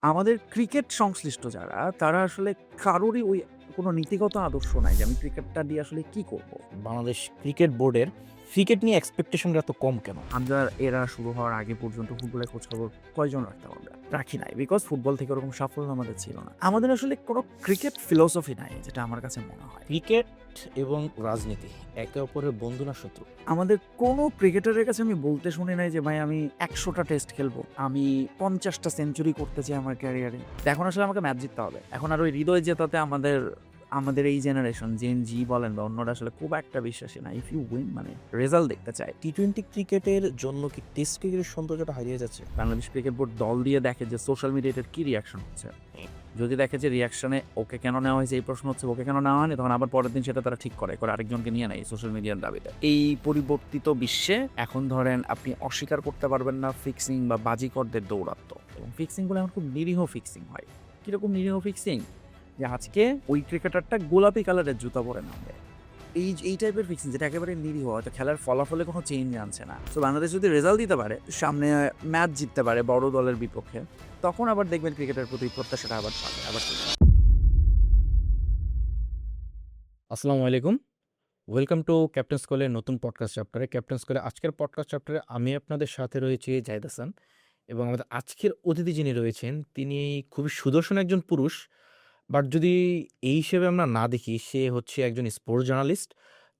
আমাদের ক্রিকেট সংশ্লিষ্ট যারা, তারা আসলে কারোরই ওই কোনো নীতিগত আদর্শ নাই যে আমি ক্রিকেটটা দিয়ে আসলে কি করব? বাংলাদেশ ক্রিকেট বোর্ডের ক্রিকেট নিয়ে এক্সপেকটেশনটা এত কম কেন? আমরা এরা শুরু হওয়ার আগে পর্যন্ত ফুটবলের খোঁজখবর কয়জন রাখতাম আমরা? রাখি নাই। বিকজ ফুটবল থেকে ওরকম সাফল্য আমাদের ছিল না। আমাদের আসলে কোনো ক্রিকেট ফিলোসফি নাই যেটা আমার কাছে মনে হয়। ক্রিকেট এবং রাজনীতি একে অপরের বন্ধু না শত্রু? আমাদের কোনো ক্রিকেটারের কাছে আমি বলতে শুনি নাই যে ভাই আমি ১০০ টা টেস্ট খেলবো। আমি ৫০ টা সেঞ্চুরি করতে চাই আমার ক্যারিয়ারে। এখন আসলে আমাকে ম্যাচ জিততে হবে। এখন আর ওই হৃদয় জেতাতে আমাদের এই জেনারেশন জেন জি বলেন বা অন্যরা আসলে খুব একটা বিশ্বাসী না। ইফ ইউ উইন মানে রেজাল্ট দেখতে চায়। টি-টোয়েন্টি ক্রিকেটের জন্য কি টেস্ট ক্রিকেটের সৌন্দর্যটা হারিয়ে যাচ্ছে? বাংলাদেশ ক্রিকেট বোর্ড দল দিয়ে দেখে যে সোশ্যাল মিডিয়ায় এটার কি রিঅ্যাকশন হচ্ছে। যদি দেখে যে রিঅ্যাকশনে ওকে কেন নেওয়া হয়েছে এই প্রশ্ন হচ্ছে, ওকে কেন নেওয়া হয়নি, তখন আবার পরের দিন সেটা তারা ঠিক করে আরেকজনকে নিয়ে নেয় সোশ্যাল মিডিয়ার দাবিতে। এই পরিবর্তিত বিশ্বে এখন ধরেন আপনি অস্বীকার করতে পারবেন না ফিক্সিং বা বাজিকরদের দৌরাত্ম্য, এবং ফিক্সিংগুলো এখন খুব নিরীহ ফিক্সিং হয়। কিরকম নিরীহ ফিক্সিং? যে আজকে ওই ক্রিকেটারটা গোলাপি কালারের জুতা পরে নামবে। এই টাইপের ফিক্সিং যেটা একেবারে নিরীহ, হয়তো খেলার ফলাফলে কোনো চেঞ্জ আনছে না। তো বাংলাদেশ যদি রেজাল্ট দিতে পারে, সামনে ম্যাচ জিততে পারে বড় দলের বিপক্ষে, তখন আবার দেখবেন ক্রিকেটের প্রতি প্রত্যাশাটা আবার পাবে, আবার চলে আসবে। আসসালামু আলাইকুম। ওয়েলকাম টু ক্যাপ্টেন স্কুলের নতুন পডকাস্ট চ্যাপ্টারে। ক্যাপ্টেন স্কুলের আজকের পডকাস্ট চ্যাপ্টারে আমি আপনাদের সাথে রয়েছি জাহিদ হাসান, এবং আমাদের আজকের অতিথি যিনি রয়েছেন তিনি খুবই সুদর্শন একজন পুরুষ। বাট যদি এই হিসেবে আমরা না দেখি, সে হচ্ছে একজন স্পোর্টস জার্নালিস্ট।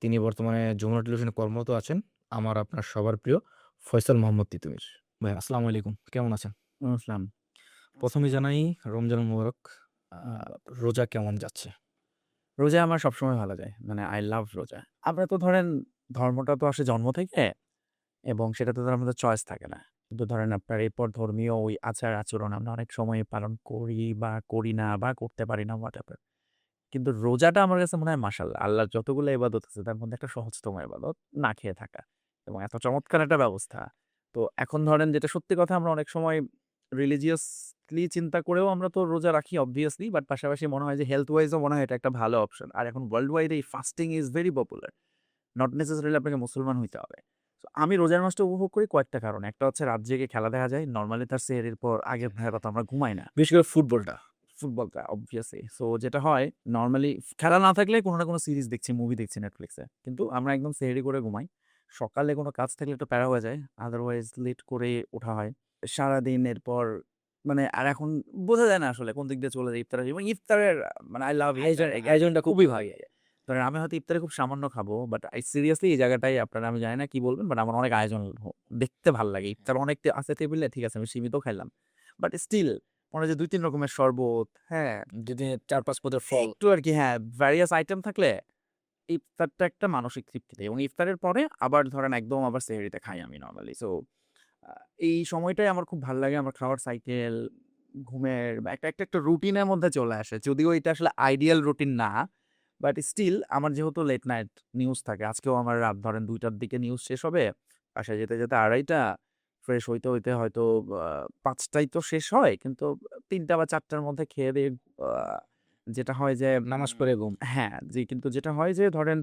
তিনি বর্তমানে যমুনা টেলিভিশনে কর্মরত আছেন। আমার আপনার সবার প্রিয় ফয়সাল মোহাম্মদ তিতুমির। ভাই আসসালামু আলাইকুম, কেমন আছেন? বুঝলাম। প্রথমে জানাই রমজান মোবারক। আ রোজা কেমন যাচ্ছে? রোজা আমার সবসময় ভালো যায়। মানে আই লাভ রোজা। আমরা তো ধরেন ধর্মটা তো আসে জন্ম থেকে, এবং সেটাতে তো আমাদের চয়েস থাকে না। কিন্তু ধরেন আপনার এরপর ধর্মীয় ওই আচার-আচরণ আমরা অনেক সময় পালন করি বা করি না বা করতে পারি না হোয়াটএভার। কিন্তু রোজাটা আমার কাছে মনে হয় মাশাআল্লাহ, আল্লাহর যতগুলো ইবাদত আছে তার মধ্যে একটা সহজতম ইবাদত, না খেয়ে থাকা। এবং এত চমৎকার একটা ব্যবস্থা। তো এখন ধরেন যেটা সত্যি কথা, আমরা অনেক সময় রিলিজিয়াসলি চিন্তা করেও আমরা তো রোজা রাখি অবভিয়াসলি, বাট পাশাপাশি মনে হয় যে হেলথ ওয়াইজ ও মনে হয় এটা একটা ভালো অপশন। আর এখন ওয়ার্লড ওয়াইড এই fasting is very popular. Not necessarily আপনাকে মুসলমান হইতে হবে। সো আমি রোজার মাসটা উপভোগ করি কয়েকটা কারণে। একটা হচ্ছে রাত জেগে খেলা দেখা যায়। নরমালি তার সেহরির পর আগের ভাইয়া কথা আমরা ঘুমাই না। বিশেষ করে ফুটবলটা। ফুটবলটা অবভিয়াসলি। সো যেটা হয় নরমালি খেলা না থাকলে কোনো না কোনো সিরিজ দেখছি, মুভি দেখছি Netflix এ। কিন্তু আমরা একদম সেহরি করে ঘুমাই। সকালে কোনো কাজ থাকলে একটু প্যারা হয়ে যায়। আদারওয়াইজ লেট করে ওঠা হয়। সারাদিন এরপর মানে আর এখন বোঝা যায় না আসলে কোন দিক দিয়ে চলে যায় ইফতারের, এবং ইফতারের মানে আই লাভ ইফতার। আয়োজনটা খুব খুবই ভালো ভালো। লাগে। ধরেন আমি হয়তো ইফতারে খুব সামান্য খাবো, বাট সিরিয়াসলি এই জায়গাটায় আপনারা আমি জানি না কি বলবেন, বাট আমার অনেক আয়োজন দেখতে ভাল লাগে। ইফতার অনেক আছে টেবিলে, ঠিক আছে আমি সীমিত খাইলাম। বাট স্টিল মনে হয় যে ২-৩ রকমের শরবত, হ্যাঁ? যদি ৪-৫ পদের ফল। একটু আরকি, হ্যাঁ, ভ্যারিয়াস আইটেম থাকলে ইফতারটা একটা মানসিক তৃপ্তি দেয়, এবং ইফতারের পরে আবার ধরেন একদম আবার সেহরিতে খাই আমি নরমালি। সো আ এই সময়টাই আমার খুব ভাল লাগে। আমার খাওয়ার সাইকেল, ঘুমের বা একটা রুটিনের মধ্যে চলে আসে। যদিও এটা আসলে আইডিয়াল রুটিন না। বাট স্টিল আমার যেহেতু লেট নাইট নিউজ থাকে। আজকেও আমার রাত ধরেন ২ টার দিকে নিউজ শেষ হবে। বাসায় যেতে ২:৩০, ফ্রেশ হইতে হয়তো ৫ টায় তো শেষ হয়। কিন্তু ৩ টা বা ৪ টার মধ্যে খেয়ে-দেয়ে আ যেটা হয় যে নামাজ পড়ে ঘুম। হ্যাঁ, জি, কিন্তু যেটা হয় যে ধরেন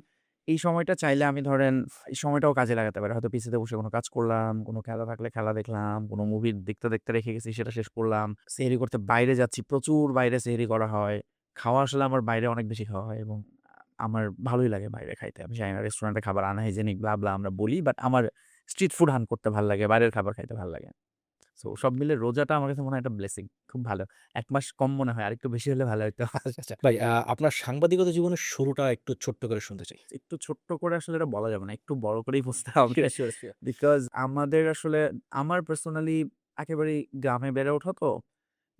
এই সময়টা চাইলে আমি ধরেন এই সময়টাও কাজে লাগাতে পারি। হয়তো পিসিতে বসে কোনো কাজ করলাম, কোনো খেলা থাকলে খেলা দেখলাম, কোনো মুভি দেখতে রেখে গেছি সেটা শেষ করলাম। সেহরি করতে বাইরে যাচ্ছি, প্রচুর বাইরে সেহরি করা হয়। খাওয়া আসলে আমার বাইরে অনেক বেশি খাওয়া হয়, এবং আমার ভালোই লাগে বাইরে খাইতে। আমি জানি না রেস্টুরেন্টের খাবার আনহাইজেনিক ব্লা, ব্লা আমরা বলি, বাট আমার স্ট্রিট ফুড হান্ট করতে ভাল লাগে, বাইরের খাবার খাইতে ভাল লাগে। সো সব মিলে রোজাটা আমার কাছে মনে হয় একটা ব্লেসিং। খুব ভালো। ১ মাস কম মনে হয়, আরেকটু বেশি হলে ভালো হইতো। আচ্ছা। ভাই আপনার সাংবাদিকতা জীবনের শুরুটা একটু ছোট্ট করে শুনতে চাই। একটু ছোট্ট করে আসলে এটা বলা যাবে না। একটু বড় করেই বুঝতে হবে। শিওর। বিকজ আমাদের আসলে আমার পার্সোনালি একেবারেই গ্রামে বেড়ে ওঠা তো।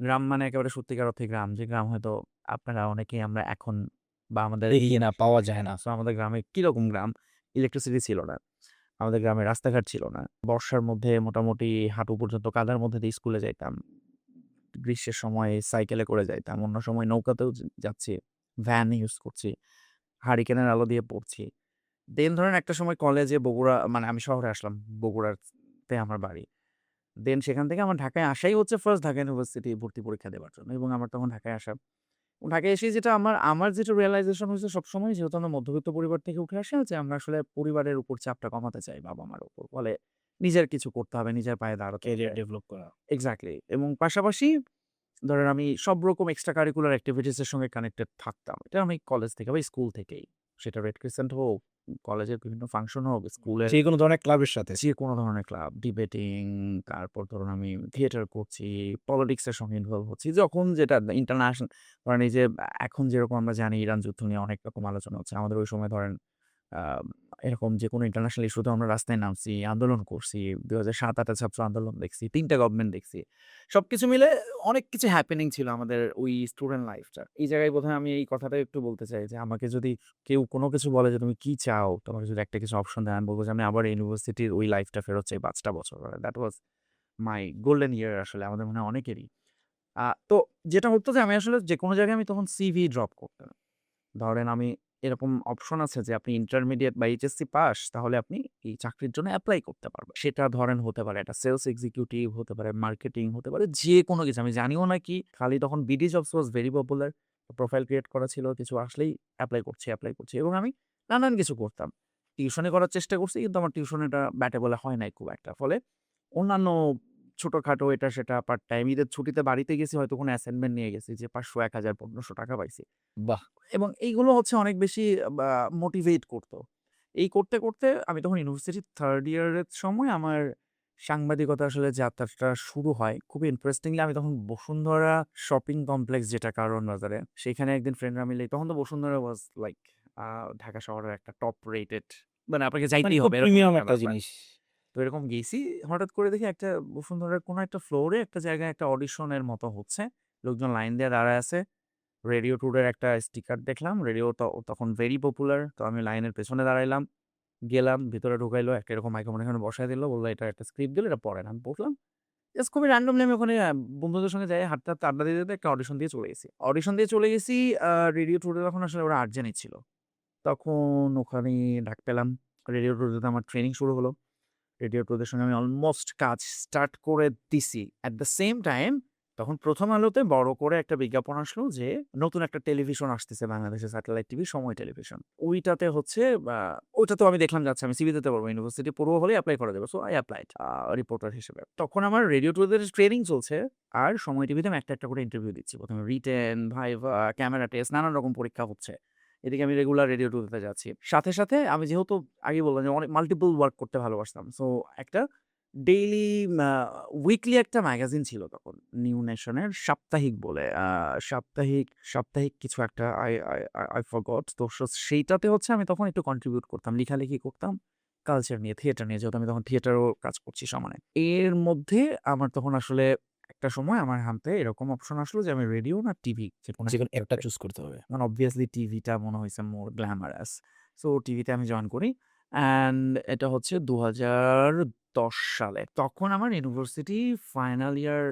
গ্রাম মানে একেবারে সত্যিকার অর্থে গ্রাম। যে গ্রাম হয়তো আপনারা অনেকেই আমরা এখন বা আমাদের দেখি না, পাওয়া যায় না। সো আমাদের গ্রামে কিরকম গ্রাম? ইলেকট্রিসিটি ছিল না। আমাদের গ্রামে রাস্তাঘাট ছিল না। বর্ষার মধ্যে মোটামুটি হাঁটু পর্যন্ত কাদার মধ্যে দিয়ে স্কুলে যাইতাম। গ্রীষ্মের সময় সাইকেলে করে যাইতাম। অন্য সময় নৌকাতেও যাচ্ছি। ভ্যান ইউজ করছি। হারিকেনের আলো দিয়ে পড়ছি। দেন ধরেন একটা সময় কলেজে বগুড়া, মানে আমি শহরে আসলাম। বগুড়াতে আমার বাড়ি। দেন সেখান থেকে আমার ঢাকায় আসাই হচ্ছে ফার্স্ট ঢাকা ইউনিভার্সিটি ভর্তি পরীক্ষা দেবার জন্য, এবং আমার তখন ঢাকায় আসা। ঢাকায় এসেই যেটা আমার যেটা রিয়ালাইজেশন হয়েছে সবসময়, যেহেতু আমরা মধ্যবিত্ত পরিবার থেকে উঠে আসি, যে আমরা আসলে পরিবারের উপর চাপটা কমাতে চাই বাবা-মার উপর। ফলে নিজের কিছু করতে হবে, নিজের পায়ে দাঁড়াতে হবে। ক্যারিয়ার ডেভেলপ করা। এক্সাক্টলি, এবং পাশাপাশি ধরেন আমি সব রকম এক্সট্রা কারিকুলার অ্যাক্টিভিটিস এর সঙ্গে কানেক্টেড থাকতাম। এটা আমি কলেজ থেকে বা স্কুল থেকেই। সেটা রেড ক্রিসেন্ট হোক, কলেজের বিভিন্ন ফাংশন হোক, স্কুলের যেকোনো ধরনের ক্লাবের সাথে। যেকোনো ধরনের ক্লাব, ডিবেটিং, তারপর ধরুন আমি থিয়েটার করছি, পলিটিক্স এর সঙ্গে ইনভলভ হচ্ছি। যখন যেটা ইন্টারন্যাশনাল ধরেন এই যে এখন যেরকম আমরা জানি ইরান যুদ্ধ নিয়ে অনেক রকম আলোচনা হচ্ছে। আমাদের ওই সময় ধরেন আ এরকম যেকোনো ইন্টারন্যাশনাল ইস্যুতে আমরা রাস্তায় নামছি, আন্দোলন করছি। ২০০৭-৮ এ ছাত্র আন্দোলন দেখছি, ৩ টা গভর্নমেন্ট দেখছি। সবকিছু মিলে অনেক কিছু হ্যাপেনিং ছিল আমাদের ওই স্টুডেন্ট লাইফটা। এই জায়গায় বোধহয় আমি এই কথাটাই একটু বলতে চাই যে আমাকে যদি কেউ কোনো কিছু বলে যে, "তুমি কি চাও?" তোমাকে যদি একটা কিছু অপশন দেয়, আমি বলব যে, "আমি আবার ইউনিভার্সিটির ওই লাইফটা ফেরত চাই ৫ টা বছর।" দ্যাট ওয়াজ মাই গোল্ডেন ইয়ার আসলে আমাদের মনে হয় অনেকেরই। তো যেটা হতো যে আমি আসলে যেকোনো জায়গায় আমি তখন সিভি ড্রপ করতাম। ধরেন আমি এরকম অপশন আছে যে আপনি ইন্টারমিডিয়েট বা এইচএসসি পাস তাহলে আপনি এই চাকরির জন্য এপ্লাই করতে পারবেন। সেটা ধরেন হতে পারে একটা সেলস এক্সিকিউটিভ, হতে পারে মার্কেটিং, হতে পারে যেকোনো কিছু। আমি জানিও না কি খালি তখন BD jobs was very popular. Profile create করা ছিল, কিছু আসলেই এপ্লাই করছি এবং আমি নানান কিছু করতাম। টিউশনি করার চেষ্টা করছি কিন্তু আমার টিউশনিটা ব্যাটে বলে হয় নাই খুব একটা। ফলে অন্যান্য ছোটখাটো এটা সেটা পার্ট টাইম ঈদের ছুটিতে বাড়িতে গেছি হয়তো কোনো অ্যাসাইনমেন্ট নিয়ে গেছি যে ৫০০, ১,০০০, ৳১৫০০ পাইছি। বাহ! এবং এইগুলো হচ্ছে অনেক বেশি বা মোটিভেট করত। এই করতে, করতে আমি তখন ইউনিভার্সিটির 3rd ইয়ারের সময় আমার সাংবাদিকতা আসলে যাত্রাটা শুরু হয়। খুবই ইন্টারেস্টিংলি আমি তখন বসুন্ধরা শপিং কমপ্লেক্স যেটা কারওয়ান বাজারে, সেখানে একদিন ফ্রেন্ডরা মিলে তখন তো বসুন্ধরা ওয়াজ লাইক আ ঢাকা শহরের একটা টপ রেটেড মানে আপনাকে মানে যাইতেই খুব হবে এরকম প্রিমিয়াম একটা একটা ব্যাপার। জিনিস। তো এরকম গেছি। হঠাৎ করে দেখি একটা বসুন্ধরার কোনো একটা ফ্লোরে একটা জায়গায় একটা অডিশনের মতো হচ্ছে। লোকজন লাইন দিয়ে দাঁড়ায় আছে। রেডিও ট্যুরের একটা স্টিকার দেখলাম। রেডিও তখন ভেরি পপুলার। তো আমি লাইনের পেছনে দাঁড়াইলাম। গেলাম, ভিতরে ঢুকাইলো। একটা এরকম মাইক্রোফোন এখানে বসায় দিল। বলল, "এটা একটা স্ক্রিপ্ট দিল, এটা পড়েন।" আমি পড়লাম। জাস্ট খুবই randomly আমি ওখানে বন্ধুদের সঙ্গে যাই হাঁটতে, হাঁটতে আড্ডা দিতে, দিতে একটা অডিশন দিয়ে চলে গেছি। অডিশন দিয়ে চলে গেছি রেডিও ট্যুরে তখন আসলে ওরা আর্জেন্টই ছিল। তখন ওখানে ডাক পেলাম। রেডিও ট্যুরে আমার ট্রেনিং শুরু হলো। রেডিও টুদের সঙ্গে আমি অলমোস্ট কাজ স্টার্ট করে দিছি। অ্যাট দ্য সেম টাইম তখন 'প্রথম আলোতে' বড় করে একটা বিজ্ঞাপন আসলো যে নতুন একটা টেলিভিশন আসতেছে বাংলাদেশে স্যাটেলাইট টিভি 'সময় টেলিভিশন।' ওইটাতে হচ্ছে ওইটাতেও আমি দেখলাম যে আচ্ছা আমি সিভি দিতে পারবো। ইউনিভার্সিটি পড়বো হলেই এপ্লাই করা যাবে। সো আই এপ্লাইড রিপোর্টার হিসেবে। তখন আমার রেডিও টুদের ট্রেনিং চলছে। আর 'সময় টিভিতে' আমি একটা, একটা করে ইন্টারভিউ দিচ্ছি। ১ম এ রিটেন, ভাইভা, ক্যামেরা টেস্ট নানান রকম পরীক্ষা হচ্ছে। এদিকে আমি রেগুলার রেডিও টুতে যাচ্ছি। সাথে, সাথে আমি যেহেতু আগেই বললাম যে অনেক মাল্টিপল ওয়ার্ক করতে ভালোবাসতাম। সো একটা ডেইলি আ উইকলি একটা ম্যাগাজিন ছিল তখন। নিউ নেশনের সাপ্তাহিক বলে। সাপ্তাহিক কিছু একটা I forgot তো সেইটাতে হচ্ছে আমি তখন একটু কন্ট্রিবিউট করতাম। লিখালেখি করতাম। কালচার নিয়ে, থিয়েটার নিয়ে যেহেতু আমি তখন থিয়েটারেও কাজ করছি সমানে। এর মধ্যে আমার তখন আসলে একটা সময় আমার হাতে এরকম অপশন আসলো যে আমি রেডিও না টিভি যেকোনো যেকোনো একটা একটা চুজ করতে হবে। এখন obviously টিভিটা মনে হইছে মোর গ্ল্যামারাস। সো টিভিতে আমি জয়েন করি। অ্যান্ড এটা হচ্ছে ২০১০ সালে। তখন আমার ইউনিভার্সিটি ফাইনাল ইয়ার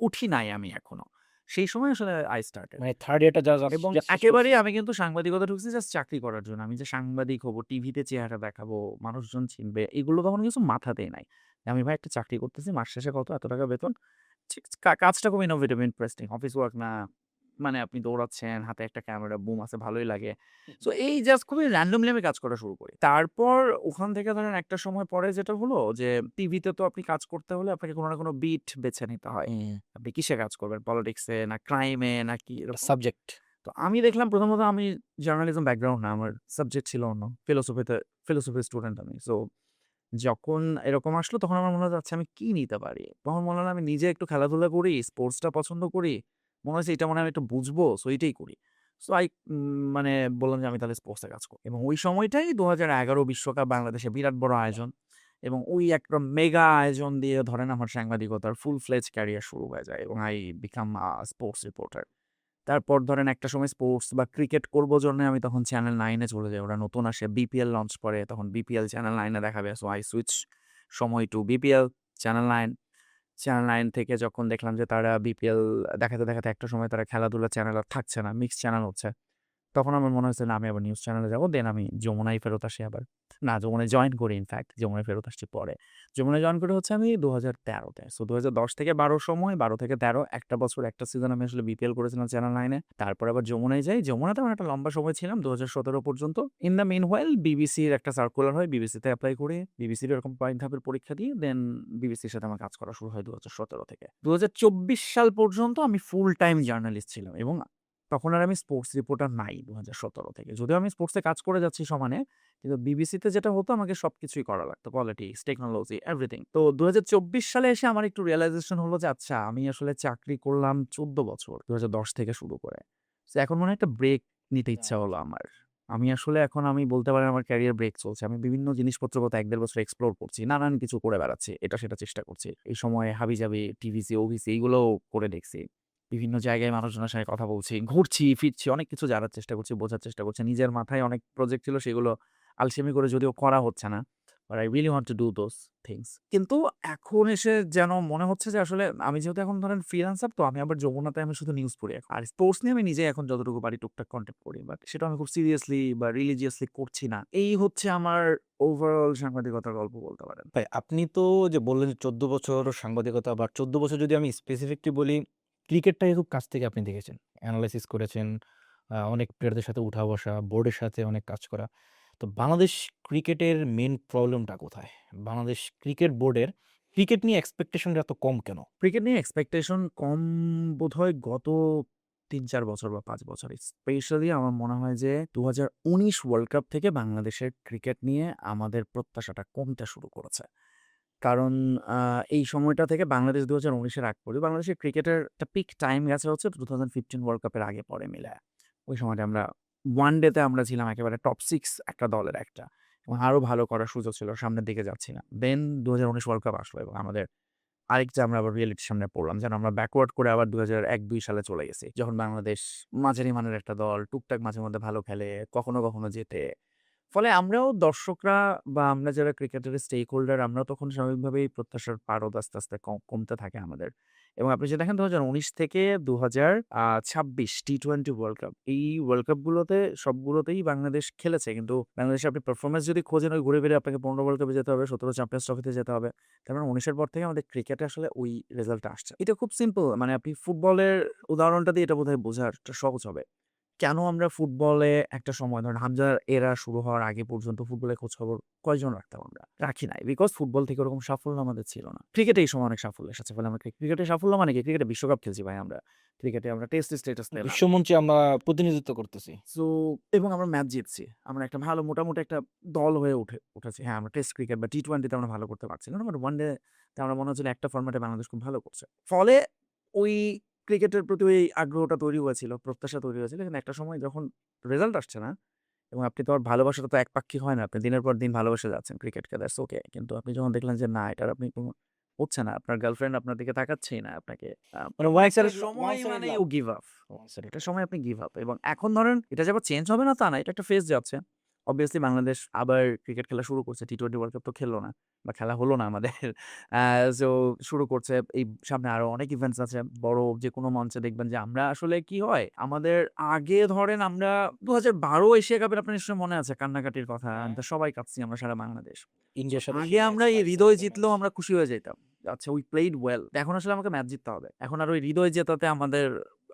উঠি নাই আমি এখনো। সেই সময় আসলে I started মানে 3rd ইয়ারটা জাস্ট এবং জাস্ট শেষ একেবারেই করছেন। আমি কিন্তু সাংবাদিকতা ঢুকছি জাস্ট চাকরি করার জন্য। আমি যে সাংবাদিক হবো, টিভিতে চেহারা দেখাবো, মানুষজন চিনবে, এগুলো তখন কিছু মাথাতেই নাই। আমি ভাই একটা চাকরি করতেছি, মাস শেষে কত? এত টাকা বেতন। কাজটা খুব ইনোভেটিভ, ইন্টারেস্টিং। অফিস ওয়ার্ক না। মানে আপনি দৌড়াচ্ছেন, হাতে একটা ক্যামেরা, বুম আছে, ভালোই লাগে। সো এই জাস্ট খুবই randomly আমি কাজ করা শুরু করি। তারপর ওখান থেকে ধরেন একটা সময় পরে যেটা হলো যে টিভিতে তো আপনি কাজ করতে হলে আপনাকে কোনো না কোনো বিট বেছে নিতে হয়। হুম, আপনি কিসে কাজ করবেন? পলিটিক্স এ না ক্রাইম এ নাকি একটা এরকম? সাবজেক্ট। তো আমি দেখলাম প্রথমত আমি জার্নালিজম ব্যাকগ্রাউন্ড না, আমার সাবজেক্ট ছিল অন্য। ফিলোসফির স্টুডেন্ট আমি। সো যখন এরকম আসলো তখন আমার মনে হচ্ছে আচ্ছা আমি কি নিতে পারি? তখন মনে হলো আমি নিজে একটু খেলাধুলা করি, স্পোর্টসটা পছন্দ করি। মনে হয়েছে এটা মনে হয় আমি একটু বুঝবো। সো এইটাই করি। সো মানে বললাম যে আমি তাহলে স্পোর্টস এ কাজ করব। এবং ওই সময়টাই ২০১১ বিশ্বকাপ বাংলাদেশে বিরাট বড় আয়োজন। এবং ওই একটা মেগা আয়োজন দিয়ে ধরেন আমার সাংবাদিকতার ফুল ফ্লেজ ক্যারিয়ার শুরু হয়ে যায় এবং I become a sports reporter. তারপর ধরেন একটা সময় স্পোর্টস বা ক্রিকেট করব জন্যে আমি তখন চ্যানেল 9 এ চলে যাই। ওরা নতুন আসে বিপিএল লঞ্চ করে। তখন বিপিএল চ্যানেল 9 এ দেখাবে। সো আই সুইচ সময় টু বিপিএল, চ্যানেল 9। চ্যানেল 9 থেকে যখন দেখলাম যে তারা বিপিএল দেখাতে, দেখাতে একটা সময় তারা খেলাধুলার চ্যানেল আর থাকছে না। মিক্সড চ্যানেল হচ্ছে। তখন আমার মনে হয়েছে না আমি আবার নিউজ চ্যানেলে যাবো। দেন আমি যমুনায় ফেরত আসি আবার। না, যমুনায় জয়েন করি ইনফ্যাক্ট। যমুনায় ফেরত আসছি পরে। যমুনায় জয়েন করি হচ্ছে আমি ২০১৩ তে। সো ২০১০ থেকে ১২ সময় ১২ থেকে ১৩ একটা বছর একটা সিজন আমি আসলে বিপিএল করেছিলাম চ্যানেল 9 এ। তারপর আবার যমুনায় যাই। যমুনাতে আমার একটা লম্বা সময় ছিলাম ২০১৭ পর্যন্ত। ইন দ্য মিনহোয়াইল বিবিসির একটা সার্কুলার হয়। বিবিসিতে এপ্লাই করি। বিবিসির এরকম কয়েক ধাপের পরীক্ষা দিই। দেন বিবিসির সাথে আমার কাজ করা শুরু হয় ২০১৭ থেকে। ২০২৪ সাল পর্যন্ত আমি ফুল টাইম জার্নালিস্ট ছিলাম এবং তখন আর আমি স্পোর্টস রিপোর্টার নাই ২০১৭ থেকে। যদিও আমি স্পোর্টসে কাজ করে যাচ্ছি সমানে, কিন্তু বিবিসিতে যেটা হতো আমাকে সবকিছুই করা লাগতো। Politics, technology, everything. তো ২০২৪ সালে এসে আমার একটু রিয়ালাইজেশন হলো যে আচ্ছা আমি আসলে চাকরি করলাম ১৪ বছর ২০১০ থেকে শুরু করে। সো এখন মনে হয় একটা ব্রেক নিতে ইচ্ছা হলো আমার। আমি আসলে এখন আমি বলতে পারেন আমার ক্যারিয়ার ব্রেক চলছে। আমি বিভিন্ন জিনিসপত্র গত ১-১.৫ বছর এক্সপ্লোর করছি। নানান কিছু করে বেড়াচ্ছি। এটা সেটা চেষ্টা করছি। এই সময়ে হাবিজাবি, টিভিসি, ওভিসি এগুলোও করে দেখছি। বিভিন্ন জায়গায় মানুষজনের সঙ্গে কথা বলছি, ঘুরছি, ফিরছি, অনেক কিছু জানার চেষ্টা করছি, বোঝার চেষ্টা করছি। নিজের মাথায় অনেক প্রজেক্ট ছিল সেগুলো আলসেমি করে যদিও করা হচ্ছে না। But I really want to do those things. কিন্তু এখন এসে যেন মনে হচ্ছে যে আসলে আমি যেহেতু এখন ধরেন ফ্রিল্যান্সার তো আমি আবার যমুনাতে আমি শুধু নিউজ পড়ি এখন। আর স্পোর্টস নিয়ে আমি নিজে এখন যতটুকু পারি টুকটাক কনটেন্ট করি। বাট সেটা আমি খুব সিরিয়াসলি বা রিলিজিয়াসলি করছি না। এই হচ্ছে আমার ওভারঅল সাংবাদিকতার গল্প বলতে পারেন। ভাই আপনি তো যে বললেন যে ১৪ বছর সাংবাদিকতা বা ১৪ বছর যদি আমি স্পেসিফিকলি বলি, ক্রিকেটটাকে খুব কাছ থেকে আপনি দেখেছেন। এনালাইসিস করেছেন, অনেক প্লেয়ারদের সাথে উঠা বসা, বোর্ডের সাথে অনেক কাজ করা। তো বাংলাদেশ ক্রিকেটের মেইন প্রবলেমটা কোথায়? বাংলাদেশ ক্রিকেট বোর্ডের ক্রিকেট নিয়ে এক্সপেকটেশনটা এত কম কেন? ক্রিকেট নিয়ে এক্সপেকটেশন কম বোধহয় গত ৩-৪ বছর বা ৫ বছর। স্পেশালি আমার মনে হয় যে ২০১৯ ওয়ার্ল্ড কাপ থেকে বাংলাদেশের ক্রিকেট নিয়ে আমাদের প্রত্যাশাটা কমতে শুরু করেছে। কারণ আ এই সময়টা থেকে বাংলাদেশ ২০১৯ এর আগ পর্যন্ত বাংলাদেশের ক্রিকেটের একটা পিক টাইম গেছে হচ্ছে 2015 ওয়ার্ল্ড কাপের আগে পরে মিলায়া। ওই সময়টা আমরা ওয়ান ডে তে আমরা ছিলাম একেবারে টপ 6 একটা দলের একটা। এবং আরো ভালো করার সুযোগ ছিল। সামনের দিকে যাচ্ছিলাম। দেন ২০১৯ ওয়ার্ল্ড কাপ আসলো এবং আমাদের আরেকটা আমরা আবার রিয়েলিটির সামনে পড়লাম। যেন আমরা ব্যাকওয়ার্ড করে আবার ২০০১-২ সালে চলে গেছি। যখন বাংলাদেশ মাঝারি মানের একটা দল, টুকটাক মাঝে মধ্যে ভালো খেলে, কখনো, কখনো জেতে। ফলে আমরাও দর্শকরা বা আমরা যারা ক্রিকেটের স্টেক হোল্ডার আমরাও তখন স্বাভাবিকভাবেই প্রত্যাশার পারদ আস্তে, আস্তে কমতে থাকে আমাদের। এবং আপনি যদি দেখেন ২০১৯ থেকে ২০২৬ টি-টোয়েন্টি ওয়ার্ল্ড কাপ। এই ওয়ার্ল্ড কাপগুলোতে সবগুলোতেই বাংলাদেশ খেলেছে। কিন্তু বাংলাদেশের আপনি পারফরম্যান্স যদি খোঁজেন ওই ঘুরে ফিরে আপনাকে ১৫ ওয়ার্ল্ড কাপে যেতে হবে, ১৭ চ্যাম্পিয়ন্স ট্রফিতে যেতে হবে। তার মানে ১৯ এর পর থেকে আমাদের ক্রিকেটে আসলে ওই রেজাল্টটা আসছে। এটা খুব সিম্পল মানে আপনি ফুটবলের উদাহরণটা দিয়ে এটা বোধহয় বোঝাটা সহজ হবে। কেন আমরা ফুটবলে একটা সময় ধরেন হামজার এরা শুরু হওয়ার আগে পর্যন্ত ফুটবলের খোঁজখবর কয়জন রাখতাম আমরা? রাখি নাই। বিকজ ফুটবল থেকে ওরকম সাফল্য আমাদের ছিল না। ক্রিকেটে এই সময় অনেক সাফল্য এসেছে। ফলে আমরা ক্রিকেটের সাফল্য মানে কি? ক্রিকেটে বিশ্বকাপ খেলছি ভাই আমরা। ক্রিকেটে আমরা টেস্ট স্ট্যাটাস পেলাম। বিশ্বমঞ্চে আমরা প্রতিনিধিত্ব করতেছি। সো এবং আমরা ম্যাচ জিতছি। আমরা একটা ভালো মোটামুটি একটা দল হয়ে উঠেছি। হ্যাঁ, আমরা টেস্ট ক্রিকেট বা টি-টোয়েন্টি তে আমরা ভালো করতে পারছিলাম না। বাট ওয়ান ডে তে আমরা মনে হচ্ছিল একটা ফরম্যাটে বাংলাদেশ খুব ভালো করছে। ফলে ওই ক্রিকেটের প্রতি ওই আগ্রহটা তৈরি হয়েছিল, প্রত্যাশা তৈরি হয়েছিল। কিন্তু একটা সময় যখন রেজাল্ট আসছে না এবং আপনি তো আর ভালোবাসাটা তো একপাক্ষিক হয় না। আপনি দিনের পর দিন ভালোবেসে যাচ্ছেন ক্রিকেটকে, দ্যাটস ওকে। কিন্তু আপনি যখন দেখলেন যে না এটার আপনি কোনো হচ্ছে না, আপনার গার্লফ্রেন্ড আপনার দিকে তাকাচ্ছেই না আপনাকে। মানে মানে ওয়ান একটা সাইডেড সময় মানে লাভ। ও গিভ আপ। একটা সময় আপনি গিভ আপ এবং এখন ধরেন এটা যে আবার চেঞ্জ হবে না তা না। এটা একটা ফেজ যাচ্ছে। অবভিয়াসলি বাংলাদেশ আবার ক্রিকেট খেলা শুরু করছে। টি-টোয়েন্টি ওয়ার্ল্ড কাপ তো খেলল না বা খেলা হলো না আমাদের। আ সো শুরু করছে। এই সামনে আরো অনেক ইভেন্টস আছে। বড় যেকোনো মঞ্চে দেখবেন যে আমরা আসলে কি হয়, আমাদের আগে ধরেন আমরা ২০১২ এশিয়া কাপের আপনার নিশ্চয়ই মনে আছে কান্নাকাটির কথা। হ্যাঁ। তো সবাই কাঁদছি আমরা সারা বাংলাদেশ। সো ইন্ডিয়ার সাথে আগে সেই ম্যাচ আমরা এই ৫-৭ হৃদয় এর ম্যাচ। জিতলেও আমরা খুশি হয়ে যাইতাম। আচ্ছা উই প্লেইড ওয়েল। এখন আসলে আমাকে ম্যাচ জিততে হবে। এখন আর ওই হৃদয় জেতাতে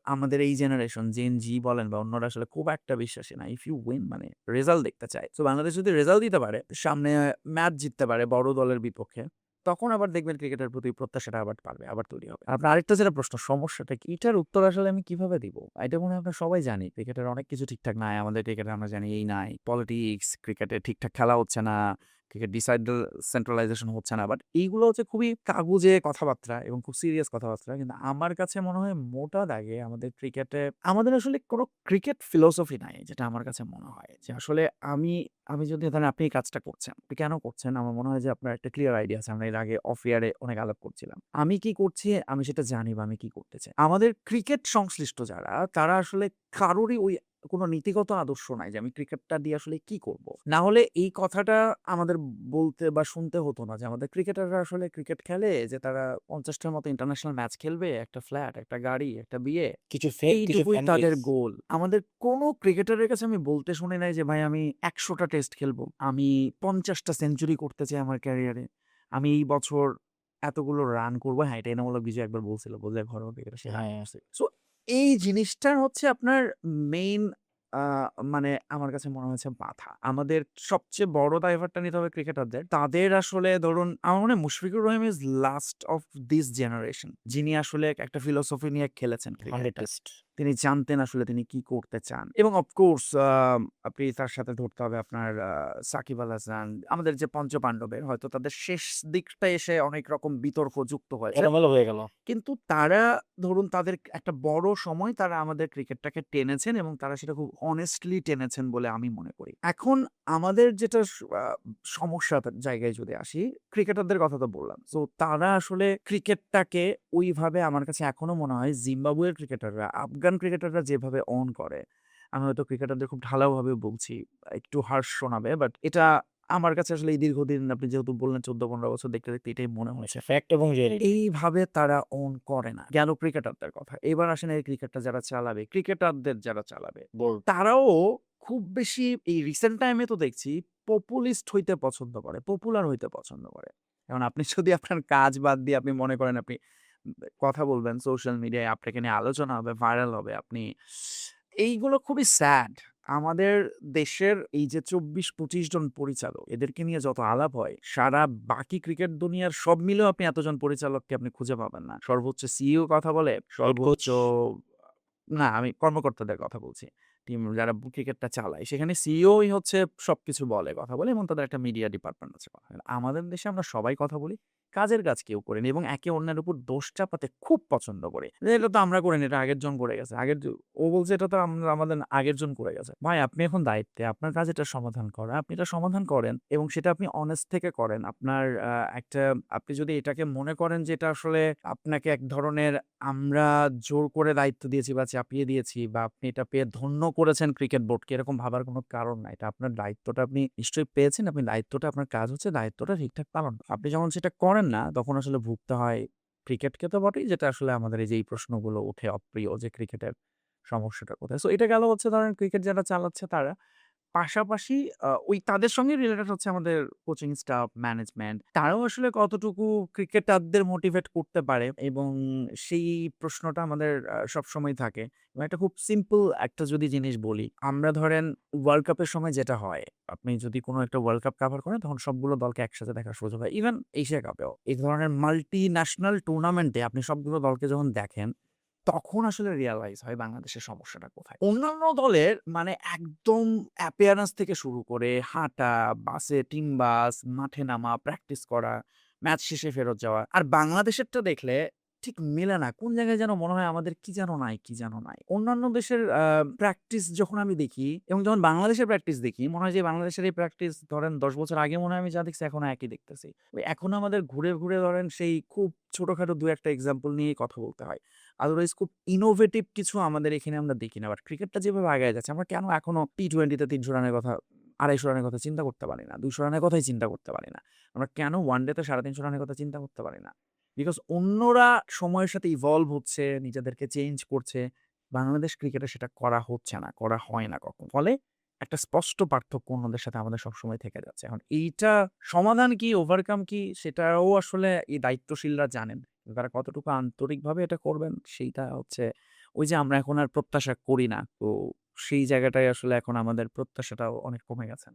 আমাদের এই জেনারেশন জেন জি বলেন বা অন্যরা আসলে খুব একটা বিশ্বাসী না। ইফ ইউ উইন মানে রেজাল্ট দেখতে চায়। সো বাংলাদেশ যদি রেজাল্ট দিতে পারে, সামনে ম্যাচ জিততে পারে বড় দলের বিপক্ষে, তখন আবার দেখবেন ক্রিকেটের প্রতি প্রত্যাশাটা আবার বাড়বে, আবার তৈরি হবে। আপনার আরেকটা যেটা প্রশ্ন সমস্যাটা কি? এটার উত্তর আসলে আমি কিভাবে দিব? এটা মনে হয় আমরা সবাই জানি। ক্রিকেটের অনেক কিছু ঠিকঠাক নাই। আমাদের ক্রিকেটে আমরা জানি এই নাই। পলিটিক্স, ক্রিকেটে ঠিকঠাক খেলা হচ্ছে না। ক্রিকেট সেন্ট্রালাইজেশন হচ্ছে না। বাট এইগুলো হচ্ছে খুবই কাগুজে কথাবার্তা এবং খুব সিরিয়াস কথাবার্তা। কিন্তু আমার কাছে মনে হয় মোটা দাগে আমাদের আসলে কোনো ক্রিকেট ফিলোসফি নাই যেটা আমার কাছে মনে হয়। যে আসলে আমি আমি যদি ধরেন আপনি এই কাজটা করছেন। আপনি কেন করছেন? আমার মনে হয় যে আপনার একটা ক্লিয়ার আইডিয়া আছে। আমরা এর আগে অফ এয়ারে অনেক আলাপ করছিলাম। আমি কি করছি আমি সেটা জানি বা আমি কি করতে চাই। আমাদের ক্রিকেট সংশ্লিষ্ট যারা তারা আসলে কারোরই ওই কোনো নীতিগত আদর্শ নাই যে আমি ক্রিকেটটা দিয়ে আসলে কি করব। না হলে এই কথাটা আমাদের বলতে বা শুনতে হতো না যে আমাদের ক্রিকেটাররা আসলে ক্রিকেট খেলে যে তারা ৫০ টার মতো ইন্টারন্যাশনাল ম্যাচ খেলবে, একটা ফ্ল্যাট, একটা গাড়ি, একটা বিয়ে। কিছু ফেক, কিছু এইটুকুই ফ্যান তাদের বেস। গোল। আমাদের কোনো ক্রিকেটারের কাছে আমি বলতে শুনি নাই যে ভাই আমি ১০০ টা টেস্ট খেলবো। আমি ৫০ টা সেঞ্চুরি করতে চাই আমার ক্যারিয়ারে। আমি এই বছর এতগুলো রান করবো। হ্যাঁ, এটা এনামূলক বিজয় একবার বলছিল। বললে ঘরোয়া ক্রিকেটে সে রান হ্যাঁ, করছে। সো এই জিনিসটা হচ্ছে আপনার মেইন আ মানে আমার কাছে মনে হয়েছে বাধা। আমাদের সবচেয়ে বড় দায়ভারটা নিতে হবে ক্রিকেটারদের। তাদের আসলে ধরুন আমার মনে হয় Mushfiqur Rahim is last of this generation. যিনি আসলে একটা ফিলোসফি নিয়ে খেলেছেন 100 ক্রিকেটটা। টেস্ট। তিনি জানতেন আসলে তিনি কি করতে চান। এবং অফ কোর্স আপনি তার সাথে ধরতে হবে আপনার সাকিব আল হাসান, আমাদের যে পঞ্চপান্ডবের হয়তো তাদের শেষ দিকটা এসে অনেক রকম বিতর্ক যুক্ত হয়েছে। এলোমেলো হয়ে গেল। কিন্তু তারা ধরুন তাদের একটা বড় সময় তারা আমাদের ক্রিকেটটাকে টেনেছেন এবং তারা সেটা খুব অনেস্টলি টেনেছেন বলে আমি মনে করি। এখন আমাদের যেটা সমস্যার জায়গায় যদি আসি, ক্রিকেটারদের কথা তো বললাম। সো তারা আসলে ক্রিকেটটাকে ওইভাবে আমার কাছে এখনো মনে হয় জিম্বাবুয়ের ক্রিকেটাররা, আফগান ক্রিকেটাররা যেভাবে অন করে, আমি হয়তো ক্রিকেটারদের খুব ঢালাওভাবে বলছি, একটু হার্শ শোনাবে। বাট এটা আমার কাছে আসলে এই দীর্ঘদিন আপনি যেহেতু বললেন ১৪-১৫ বছর দেখতে, দেখতে এটাই মনে হয়েছে। ফ্যাক্ট এবং রিয়েলিটি। এইভাবে তারা অন করে না। গেল ক্রিকেটারদের কথা। এবার আসেন এই ক্রিকেটটা যারা চালাবে, ক্রিকেটারদের যারা চালাবে, বোল্ড। তারাও খুব বেশি এই রিসেন্ট টাইমে তো দেখছি পপুলিস্ট হইতে পছন্দ করে, পপুলার হইতে পছন্দ করে। এখন আপনি যদি আপনার কাজ বাদ দিয়ে আপনি মনে করেন আপনি কথা বলবেন সোশ্যাল মিডিয়ায়, আপনাকে নিয়ে আলোচনা হবে, ভাইরাল হবে, আপনি এইগুলো খুবই স্যাড। আমাদের দেশের এই যে ২৪-২৫ জন পরিচালক, এদেরকে নিয়ে যত আলাপ হয়, সারা বাকি ক্রিকেট দুনিয়ার সব মিলেও আপনি এতজন পরিচালককে আপনি খুঁজে পাবেন না। সর্বোচ্চ সিইও কথা বলে, হেড কোচ। সর্বোচ্চ না আমি কর্মকর্তাদের কথা বলছি। টিম যারা ক্রিকেটটা চালায়, সেখানে সিইওই হচ্ছে সবকিছু বলে, কথা বলে এবং তাদের একটা মিডিয়া ডিপার্টমেন্ট আছে। আমাদের দেশে আমরা সবাই কথা বলি, কাজের কাজ কেউ করেনি এবং একে অন্যের উপর দোষ চাপাতে খুব পছন্দ করি। যে এটা তো আমরা করিনি, এটা আগের জন করে গেছে। ও বলছে এটা তো আমাদের আগের জন করে গেছে। ভাই আপনি এখন দায়িত্বে, আপনার কাজ এটা সমাধান করা। আপনি এটা সমাধান করেন এবং সেটা আপনি অনেস্ট থেকে করেন। আপনার একটা আপনি যদি এটাকে মনে করেন যে এটা আসলে আপনাকে এক ধরনের আমরা জোর করে দায়িত্ব দিয়েছি বা চাপিয়ে দিয়েছি বা আপনি এটা পেয়ে ধন্য করেছেন ক্রিকেট বোর্ডকে, এরকম ভাবার কোনো কারণ নাই। এটা আপনার দায়িত্বটা আপনি নিশ্চয়ই পেয়েছেন। আপনি দায়িত্বটা আপনার কাজ হচ্ছে দায়িত্বটা ঠিকঠাক পালন করা। আপনি যখন সেটা করেন না তখন আসলে ভুগতে হয় ক্রিকেটকে তো বটেই, যেটা আসলে আমাদের এই যে এই প্রশ্নগুলো উঠে অপ্রিয় যে ক্রিকেটের সমস্যাটা কোথায়। সো এটা গেল হচ্ছে ধরেন ক্রিকেট যারা চালাচ্ছে তারা। পাশাপাশি ওই তাদের সঙ্গে রিলেটেড হচ্ছে আমাদের কোচিং স্টাফ, ম্যানেজমেন্ট। তারাও আসলে কতটুকু ক্রিকেটারদের মোটিভেট করতে পারে এবং সেই প্রশ্নটা আমাদের সবসময় থাকে। এবং একটা খুব সিম্পল একটা যদি জিনিস বলি, আমরা ধরেন ওয়ার্ল্ড কাপের সময় যেটা হয়, আপনি যদি কোনো একটা ওয়ার্ল্ড কাপ কভার করেন তখন সবগুলো দলকে একসাথে দেখার সুযোগ হয়। ইভেন এশিয়া কাপেও। এই ধরনের মাল্টি ন্যাশনাল টুর্নামেন্টে আপনি সবগুলো দলকে যখন দেখেন তখন আসলে রিয়ালাইজ হয় বাংলাদেশের সমস্যাটা কোথায়। অন্যান্য দলের মানে একদম অ্যাপিয়ারেন্স থেকে শুরু করে হাঁটা, বাসে টিম বাস, মাঠে নামা, প্র্যাকটিস করা, ম্যাচ শেষে ফেরত যাওয়া। আর বাংলাদেশেরটা দেখলে ঠিক মেলে না। কোন জায়গায় যেন মনে হয় আমাদের কি যেন নাই, কি যেন নাই। অন্যান্য দেশের প্র্যাকটিস যখন আমি দেখি এবং যখন বাংলাদেশের প্র্যাকটিস দেখি মনে হয় যে বাংলাদেশের এই প্র্যাকটিস ধরেন ১০ বছর আগে মনে হয় আমি যা দেখছি এখনো একই দেখতেছি। এখনো আমাদের ঘুরে, ঘুরে ধরেন সেই খুব ছোটখাটো ২-১ টা এক্সাম্পল নিয়েই কথা বলতে হয়। আদারওয়াইজ খুব ইনোভেটিভ কিছু আমাদের এখানে আমরা দেখি না। বাট ক্রিকেটটা যেভাবে আগায় যাচ্ছে, আমরা কেন এখনো টি-20 তে ৩০০ রানের কথা, ২৫০ রানের কথা চিন্তা করতে পারি না। ২০০ রানের কথাই চিন্তা করতে পারি না। আমরা কেন ওয়ানডেতে ৩৫০ রানের কথা চিন্তা করতে পারি না? বিকজ অন্যরা সময়ের সাথে ইভলভ হচ্ছে, নিজেদেরকে চেঞ্জ করছে। বাংলাদেশ ক্রিকেটে সেটা করা হচ্ছে না, করা হয় না কখনো। ফলে একটা স্পষ্ট পার্থক্য অন্যদের সাথে আমাদের সবসময় থেকে যাচ্ছে। এখন এইটা সমাধান কি, ওভারকাম কি সেটাও আসলে এই দায়িত্বশীলরা জানেন। তারা কতটুকু আন্তরিকভাবে এটা করবেন সেইটা হচ্ছে ওই যে আমরা এখন আর প্রত্যাশা করি না। তো সেই জায়গাটায় আসলে এখন আমাদের প্রত্যাশাটাও অনেক কমে গেছে।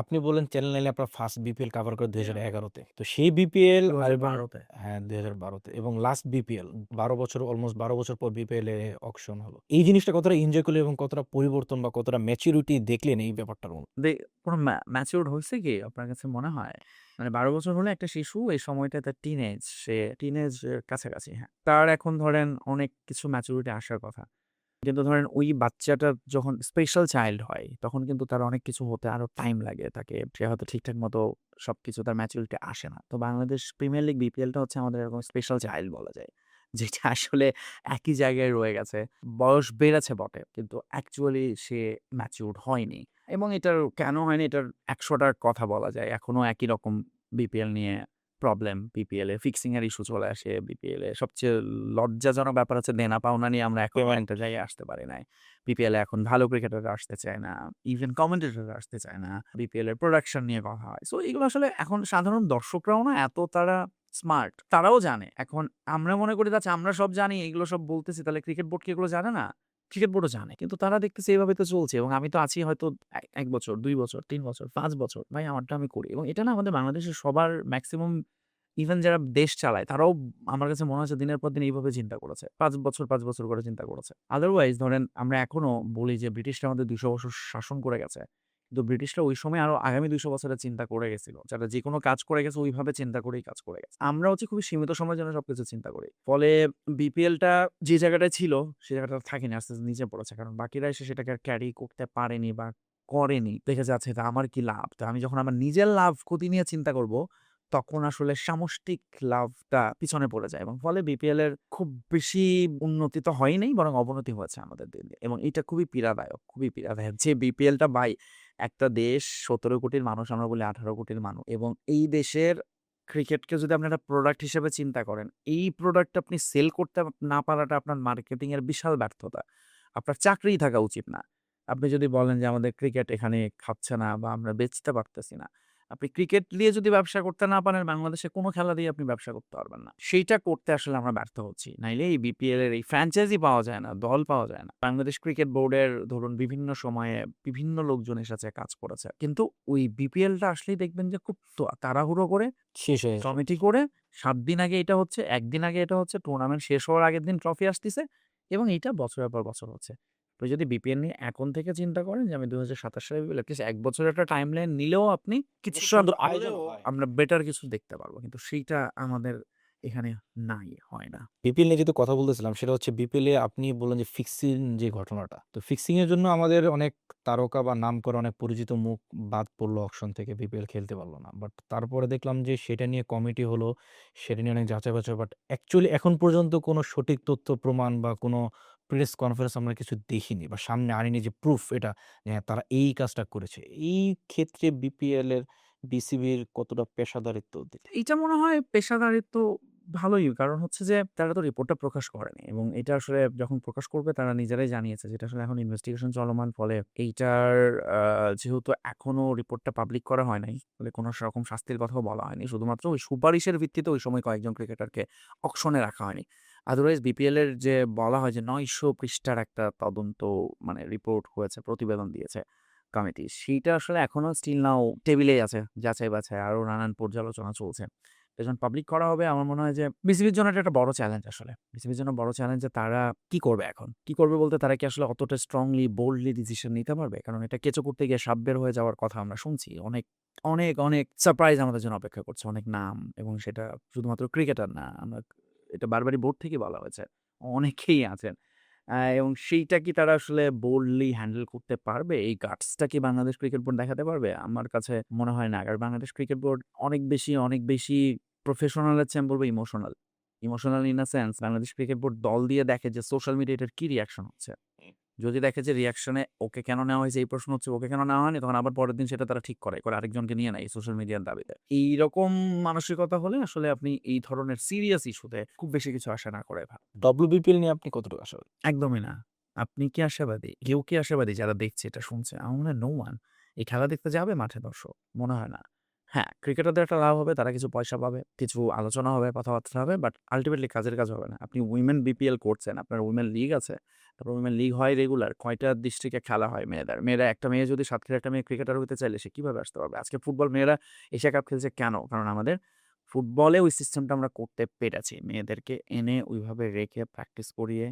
আপনি বললেন চ্যানেল 9 এ আপনার ফার্স্ট বিপিএল কভার করে ২০১১ তে। তো সেই বিপিএল আর এবং ২০১২ তে। হ্যাঁ, ২০১২ তে এবং লাস্ট বিপিএল ১২ বছর অলমোস্ট ১২ বছর পর বিপিএল এ অকশন হলো। এই জিনিসটা কতটা এনজয় করলেন এবং কতটা পরিবর্তন বা কতটা ম্যাচুরিটি দেখলেন এই ব্যাপারটার মধ্যে? দে কোনো ম্যাচিউরড হইছে কি আপনার কাছে মনে হয়? মানে ১২ বছর হলে একটা শিশু এই সময়টা তার টিনেজ, সে টিনেজ এর কাছাকাছি, হ্যাঁ। তার এখন ধরেন অনেক কিছু ম্যাচুরিটি আসার কথা। কিন্তু ধরেন ওই বাচ্চাটার যখন স্পেশাল চাইল্ড হয়, তখন কিন্তু তার অনেক কিছু হতে আরো টাইম লাগে। সে হয়তো ঠিকঠাক মতো সবকিছু তার ম্যাচুরিটি আসে না। তো বাংলাদেশ প্রিমিয়ার লিগ বিপিএলটা হচ্ছে আমাদের এরকম স্পেশাল চাইল্ড বলা যায়। যেটা আসলে একই জায়গায় রয়ে গেছে। বয়স বেড়েছে বটে, কিন্তু অ্যাকচুয়ালি সে ম্যাচিউরড হয়নি। এবং এটার কেন হয়নি এটার ১০০ টার কথা বলা যায়। এখনো একই রকম বিপিএল নিয়ে প্রবলেম। বিপিএল এ ফিক্সিং এর ইস্যু চলে আসে। বিপিএল এ সবচেয়ে লজ্জাজনক ব্যাপার হচ্ছে দেনা পাওনা নিয়ে আমরা এখনো একটা জায়গায় আসতে পারি নাই। বিপিএল এ এখন ভালো ক্রিকেটাররা আসতে চায় না। ইভেন কমেন্টেটররা আসতে চায় না। বিপিএল এর প্রোডাকশন নিয়ে কথা হয়। সো এগুলো আসলে এখন সাধারণ দর্শকরাও না এত তারা স্মার্ট। তারাও জানে। এখন আমরা মনে করি যে আচ্ছা আমরা সব জানি এগুলো সব বলতেছি তাহলে ক্রিকেট বোর্ড কি এগুলো জানে না? ক্রিকেট বোর্ডও জানে। কিন্তু তারা দেখতেছে এভাবে তো চলছে এবং আমি তো আছি হয়তো ১ বছর, ২ বছর, ৩ বছর, ৫ বছর। ভাই আমারটা আমি করি এবং এটা না আমাদের বাংলাদেশের সবার মেক্সিমাম ইভেন যারা দেশ চালায় তারাও আমার কাছে মনে হচ্ছে দিনের পর দিন এইভাবে চিন্তা করেছে। ৫ বছর করে চিন্তা করেছে। আদারওয়াইজ ধরেন আমরা এখনো বলি যে ব্রিটিশরা আমাদের ২০০ বছর শাসন করে গেছে। কিন্তু ব্রিটিশরা ওই সময় আরো আগামী ২০০ বছরের চিন্তা করে গেছিল। যারা যেকোনো কাজ করে গেছে ওইভাবে চিন্তা করেই কাজ করে গেছে। আমরা হচ্ছে খুবই সীমিত সময়ের জন্য সবকিছু চিন্তা করি। ফলে বিপিএলটা যে জায়গাটায় ছিল সে জায়গাটা থাকেনি। আস্তে, আস্তে নিচে পড়েছে। কারণ বাকিরা এসে সেটাকে আর ক্যারি করতে পারেনি বা করেনি। দেখে যাচ্ছে এটা আমার কি লাভ? তো আমি যখন আমার নিজের লাভ ক্ষতি নিয়ে চিন্তা করব তখন আসলে সামষ্টিক লাভটা পিছনে পড়ে যায় এবং ফলে বিপিএল এর খুব বেশি উন্নতি তো হয় নাই বরং অবনতি হয়েছে আমাদের দিন দিয়ে এবং এটা খুবই পীড়াদায়ক, খুবই পীড়াদায়ক যে বিপিএলটা ভাই একটা দেশ ১৭ কোটির মানুষ আমরা বলি ১৮ কোটির মানুষ এবং এই দেশের ক্রিকেটকে যদি আপনি একটা প্রোডাক্ট হিসেবে চিন্তা করেন, এই প্রোডাক্ট আপনি সেল করতে না পারাটা আপনার মার্কেটিং এর বিশাল ব্যর্থতা। আপনার চাকরিই থাকা উচিত না। আপনি যদি বলেন যে আমাদের ক্রিকেট এখানে খাচ্ছে না বা আমরা বেচতে পারতেছি না। আপনি ক্রিকেট দিয়ে যদি ব্যবসা করতে না পারেন, বাংলাদেশে কোনো খেলা দিয়ে আপনি ব্যবসা করতে পারবেন না। সেইটা করতে আসলে আমরা ব্যর্থ হচ্ছি। নাইলে এই বিপিএল এর এই ফ্র্যাঞ্চাইজি পাওয়া যায় না, দল পাওয়া যায় না। বাংলাদেশ ক্রিকেট বোর্ডের ধরুন বিভিন্ন সময়ে বিভিন্ন লোকজন এসেছে কাজ করেছে। কিন্তু ওই বিপিএলটা আসলেই দেখবেন যে খুব তাড়াহুড়ো করে শেষ হয়ে যায়। কমিটি করে ৭ দিন আগে এটা হচ্ছে, ১ দিন আগে এটা হচ্ছে, টুর্নামেন্ট শেষ হওয়ার আগের দিন ট্রফি আসতিছে এবং এইটা বছরের পর বছর হচ্ছে। আপনি যদি বিপিএল নিয়ে এখন থেকে চিন্তা করেন যে আমি ২০২৭ সালে বিপিএল এটলিস্ট ১ বছরের একটা টাইমলাইন নিলেও আপনি কিছু সুন্দর আয়োজনও হয়। আমরা বেটার কিছু দেখতে পারবো। কিন্তু সেইটা আমাদের এখানে নাই, হয় না। বিপিএল নিয়ে যেহেতু কথা বলতেছিলাম সেটা হচ্ছে বিপিএল এ আপনি বললেন যে ফিক্সিং যে ঘটনাটা। তো ফিক্সিং এর জন্য আমাদের অনেক তারকা বা নামকরা অনেক পরিচিত মুখ বাদ পড়লো অকশন থেকে বিপিএল খেলতে পারল না। বাট তারপরে দেখলাম যে সেটা নিয়ে কমিটি হলো, সেটা নিয়ে অনেক যাচাই-বাছাই বাট অ্যাকচুয়ালি এখন পর্যন্ত কোনো সঠিক তথ্য প্রমাণ বা কোনো প্রেস কনফারেন্স আমরা কিছু দেখিনি বা সামনে আনিনি যে প্রুফ এটা যে হ্যাঁ, তারা এই কাজটা করেছে। এই ক্ষেত্রে বিপিএল এর বিসিবির কতটা পেশাদারিত্ব এইটা মনে হয় পেশাদারিত্ব ভালোই। কারণ হচ্ছে যে তারা তো রিপোর্টটা প্রকাশ করেনি এবং এটা আসলে যখন প্রকাশ করবে তারা নিজেরাই জানিয়েছে যেটা আসলে এখন ইনভেস্টিগেশন চলমান। ফলে এইটার যেহেতু এখনো রিপোর্টটা পাবলিক করা হয় নাই, ফলে কোনো রকম শাস্তির কথাও বলা হয়নি। শুধুমাত্র ওই সুপারিশের ভিত্তিতে ওই সময় কয়েকজন ক্রিকেটারকে অকশনে রাখা হয়নি। আদারওয়াইজ বিপিএল এর যে বলা হয় যে ৯০০ পৃষ্ঠার একটা তদন্ত মানে রিপোর্ট হয়েছে, প্রতিবেদন দিয়েছে কমিটি। সেইটা আসলে এখনো স্টিল নাও টেবিলেই আছে। যাচাই-বাছাই আরো নানান পর্যালোচনা চলছে। এটা যখন পাবলিক করা হবে আমার মনে হয় যে বিসিবির জন্য এটা একটা বড় চ্যালেঞ্জ আসলে। বিসিবির জন্য বড় চ্যালেঞ্জ যে তারা কি করবে এখন? কি করবে বলতে তারা কি আসলে অতটা স্ট্রংলি, বোল্ডলি ডিসিশন নিতে পারবে? কারণ এটা কেঁচো করতে গিয়ে সাপ বের হয়ে যাওয়ার কথা আমরা শুনছি। অনেক সারপ্রাইজ আমাদের জন্য অপেক্ষা করছে। অনেক নাম এবং সেটা শুধুমাত্র ক্রিকেটার না। আমরা এটা বারবারই বোর্ড থেকেই বলা হয়েছে। অনেকেই আছেন। এবং সেইটা কি তারা আসলে বোল্ডলি হ্যান্ডেল করতে পারবে? এই গাটসটা কি বাংলাদেশ ক্রিকেট বোর্ড দেখাতে পারবে? আমার কাছে মনে হয় না। আর বাংলাদেশ ক্রিকেট বোর্ড অনেক বেশি প্রফেশনাল এর চেয়ে আমি বলব emotional. Emotional in a sense Bangladesh cricket board দল দিয়ে দেখে যে সোশ্যাল মিডিয়ায় এটার কি রিঅ্যাকশন হচ্ছে। যদি দেখে যে রিঅ্যাকশনে ওকে কেন নেওয়া হয়েছে এই প্রশ্ন হচ্ছে, ওকে কেন নেওয়া হয়নি? তখন আবার পরের দিন সেটা তারা ঠিক করে আরেকজনকে নিয়ে নেয় সোশ্যাল মিডিয়ার দাবিতে। এইরকম মানসিকতা হলে আসলে আপনি এই ধরনের সিরিয়াস ইস্যুতে খুব বেশি কিছু আশা না করাই ভালো। WBPL নিয়ে আপনি কতটুকু আশাবাদী? একদমই না। আপনি কি আশাবাদী? কেউ কি আশাবাদী যারা দেখছে এটা শুনছে? আমার মনে হয় নো ওয়ান। এই খেলা দেখতে যাবে মাঠে দর্শক? মনে হয় না। হ্যাঁ, ক্রিকেটারদের একটা লাভ হবে, তারা কিছু পয়সা পাবে, কিছু আলোচনা হবে, কথাবার্তা হবে। বাট আল্টিমেটলি কাজের কাজ হবে না। আপনি উইমেন বিপিএল করছেন, আপনার উইমেন লিগ আছে। তারপর উইমেন লিগ হয় রেগুলার। কয়টা ডিস্ট্রিক্টে খেলা হয় মেয়েদের? একটা মেয়ে যদি সাতক্ষীরার একটা মেয়ে ক্রিকেটার হইতে চাইলে সে কিভাবে আসতে পারবে? আজকে ফুটবল মেয়েরা এশিয়া কাপ খেলছে কেন? কারণ আমাদের ফুটবলে ওই সিস্টেমটা আমরা করতে পেরেছি। মেয়েদেরকে এনে ওইভাবে রেখে প্র্যাকটিস করিয়ে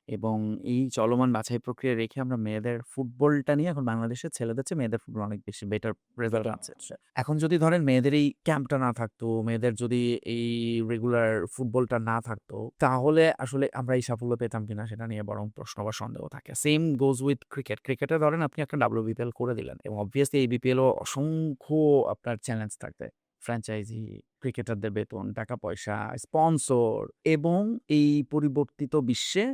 এবং এই চলমান বাছাই প্রক্রিয়া রেখে আমরা মেয়েদের ফুটবলটা নিয়ে এখন বাংলাদেশের ছেলেদের চেয়ে মেয়েদের ফুটবল অনেক বেশি বেটার রেজাল্ট আনছে। এখন যদি ধরেন মেয়েদের এই ক্যাম্পটা না থাকতো, মেয়েদের যদি এই রেগুলার ফুটবলটা না থাকতো, তাহলে আসলে আমরা এই সাফল্য পেতাম কিনা সেটা নিয়ে বরং প্রশ্ন বা সন্দেহ থাকে। Same goes with cricket. ক্রিকেটে ধরেন আপনি একটা WBPL করে দিলেন এবং অবভিয়াসলি এই বিপিএলও অসংখ্য আপনার চ্যালেঞ্জ থাকবে। ফ্র্যাঞ্চাইজি, ক্রিকেটারদের বেতন, টাকা-পয়সা, স্পন্সর এবং এই পরিবর্তিত বিশ্বে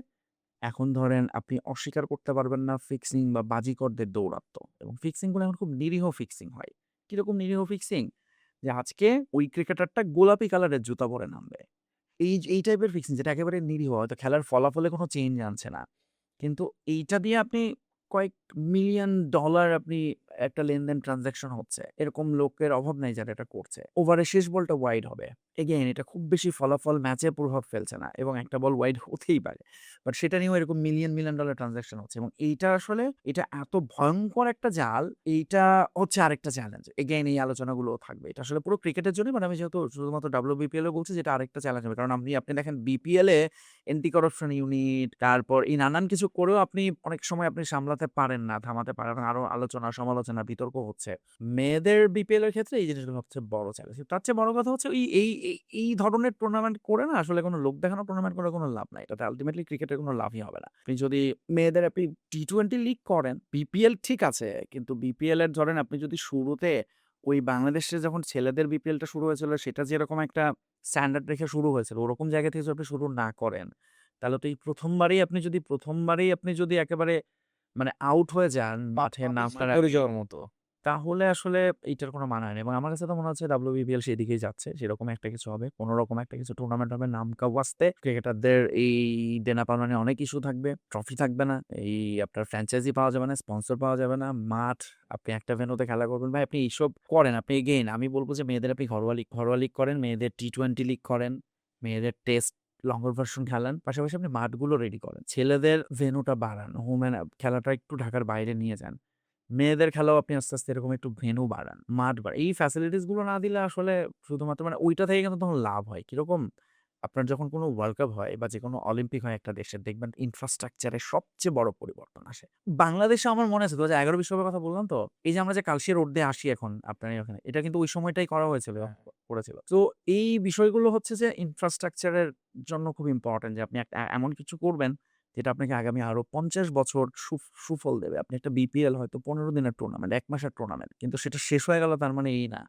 এখন ধরেন আপনি অস্বীকার করতে পারবেন না ফিক্সিং বা বাজিকরদের দৌরাত্ম্য এবং ফিক্সিংগুলো এখন খুব নিরীহ ফিক্সিং হয়। কিরকম নিরীহ ফিক্সিং? যে আজকে ওই ক্রিকেটারটা গোলাপি কালারের জুতা পরে নামবে। এই টাইপের ফিক্সিং যেটা একেবারে নিরীহ। হয়তো খেলার ফলাফলে কোনো চেঞ্জ আনছে না। কিন্তু এইটা দিয়ে আপনি কয়েক মিলিয়ন ডলার আপনি একটা লেনদেন ট্রান্সেকশন হচ্ছে। এরকম লোকের অভাব নাই যারা এটা করছে। ওভারের শেষ বলটা ওয়াইড হবে। এগেইন এটা খুব বেশি ফলাফল ম্যাচে প্রভাব ফেলছে না এবং একটা বল ওয়াইড হতেই পারে। বাট সেটা নিয়েও এরকম মিলিয়ন, মিলিয়ন ডলার ট্রান্সেকশন হচ্ছে এবং এইটা আসলে এটা এত ভয়ংকর একটা জাল, এইটা হচ্ছে আরেকটা চ্যালেঞ্জ। এগেইন এই আলোচনাগুলোও থাকবে। এটা আসলে পুরো ক্রিকেটের জন্যই, বাট আমি যেহেতু শুধুমাত্র WBPL এ বলছি যেটা আরেকটা চ্যালেঞ্জ হবে। কারণ আপনি দেখেন BPL এ এন্টি করাপশন ইউনিট, তারপর এই নানান কিছু করেও আপনি অনেক সময় আপনি সামলাতে পারেন না, থামাতে পারেন না। আরো আলোচনা, সমালোচনা, বিতর্ক হচ্ছে। মেয়েদের BPL এর ক্ষেত্রে এই জিনিসগুলো সবচেয়ে বড় চ্যালেঞ্জ। তার চেয়ে বড় কথা হচ্ছে এই ধরনের টুর্নামেন্ট করে না আসলে কোনো লোক দেখানো টুর্নামেন্ট করে কোনো লাভ নাই। এটাতে আল্টিমেটলি ক্রিকেটের কোনো লাভই হবে না। আপনি যদি মেয়েদের আপনি T20 লিগ করেন, BPL ঠিক আছে। কিন্তু BPL এর ধরেন আপনি যদি শুরুতে ওই বাংলাদেশে যখন ছেলেদের BPL টা শুরু হয়েছিল সেটা যেরকম একটা স্ট্যান্ডার্ড রেখে শুরু হয়েছিল, ওরকম জায়গা থেকে যদি আপনি শুরু না করেন, তাহলে তো এই প্রথমবারেই আপনি যদি একেবারে মানে আউট হয়ে যান, মাঠে নামার করে আগে, যাওয়ার মতো। তাহলে আসলে এইটার কোনো মানে হয় না। এবং আমার কাছে তো মনে হচ্ছে WBPL সেদিকেই যাচ্ছে। সেরকম একটা কিছু হবে। কোনরকম একটা কিছু টুর্নামেন্ট হবে নাম কাও ওয়াস্তে। ক্রিকেটারদের এই দেনা পাওনা নিয়ে অনেক ইস্যু থাকবে। ট্রফি থাকবে না। এই আপনার ফ্র্যাঞ্চাইজি পাওয়া যাবে না, স্পন্সর পাওয়া যাবে না। মাঠ আপনি একটা ভেন্যুতে খেলা করবেন। ভাই আপনি এইসব করেন। আপনি এগেইন আমি বলব যে মেয়েদের আপনি ঘরোয়া লিগ করেন, মেয়েদের T20 লিগ করেন, মেয়েদের টেস্ট লঙ্গর ভার্সন খেলান। পাশাপাশি আপনি মাঠগুলো রেডি করেন। ছেলেদের ভেন্যুটা বাড়ান। খেলাটা একটু ঢাকার বাইরে নিয়ে যান। মেয়েদের খেলাও আপনি আস্তে, আস্তে এরকম একটু ভেন্যু বাড়ান, মাঠ বাড়ান। এই ফ্যাসিলিটিস গুলো না দিলে আসলে শুধুমাত্র মানে ওইটা থেকে কিন্তু তখন লাভ হয়। কিরকম? আপনার যখন কোনো ওয়ার্ল্ড কাপ হয় বা যেকোনো অলিম্পিক হয় একটা দেশের, দেখবেন ইনফ্রাস্ট্রাকচারে সবচেয়ে বড় পরিবর্তন আসে। বাংলাদেশে আমার মনে আছে ২০১১ বিশ্বকাপের কথা বললাম তো? এই যে আমরা যে কালশিয়া রোড দিয়ে আসি এখন আপনার ওখানে, এটা কিন্তু ওই সময়টাই করা হয়েছিল, হ্যাঁ। করেছিল। তো এই বিষয়গুলো হচ্ছে যে ইনফ্রাস্ট্রাকচারের জন্য খুব ইম্পোর্টেন্ট যে আপনি একটা এমন কিছু করবেন যেটা আপনাকে আগামী আরো ৫০ বছর সুফল দেবে। আপনি একটা BPL হয়তো ১৫ দিনের টুর্নামেন্ট, ১ মাসের টুর্নামেন্ট। কিন্তু সেটা শেষ হয়ে গেল তার মানে এই না।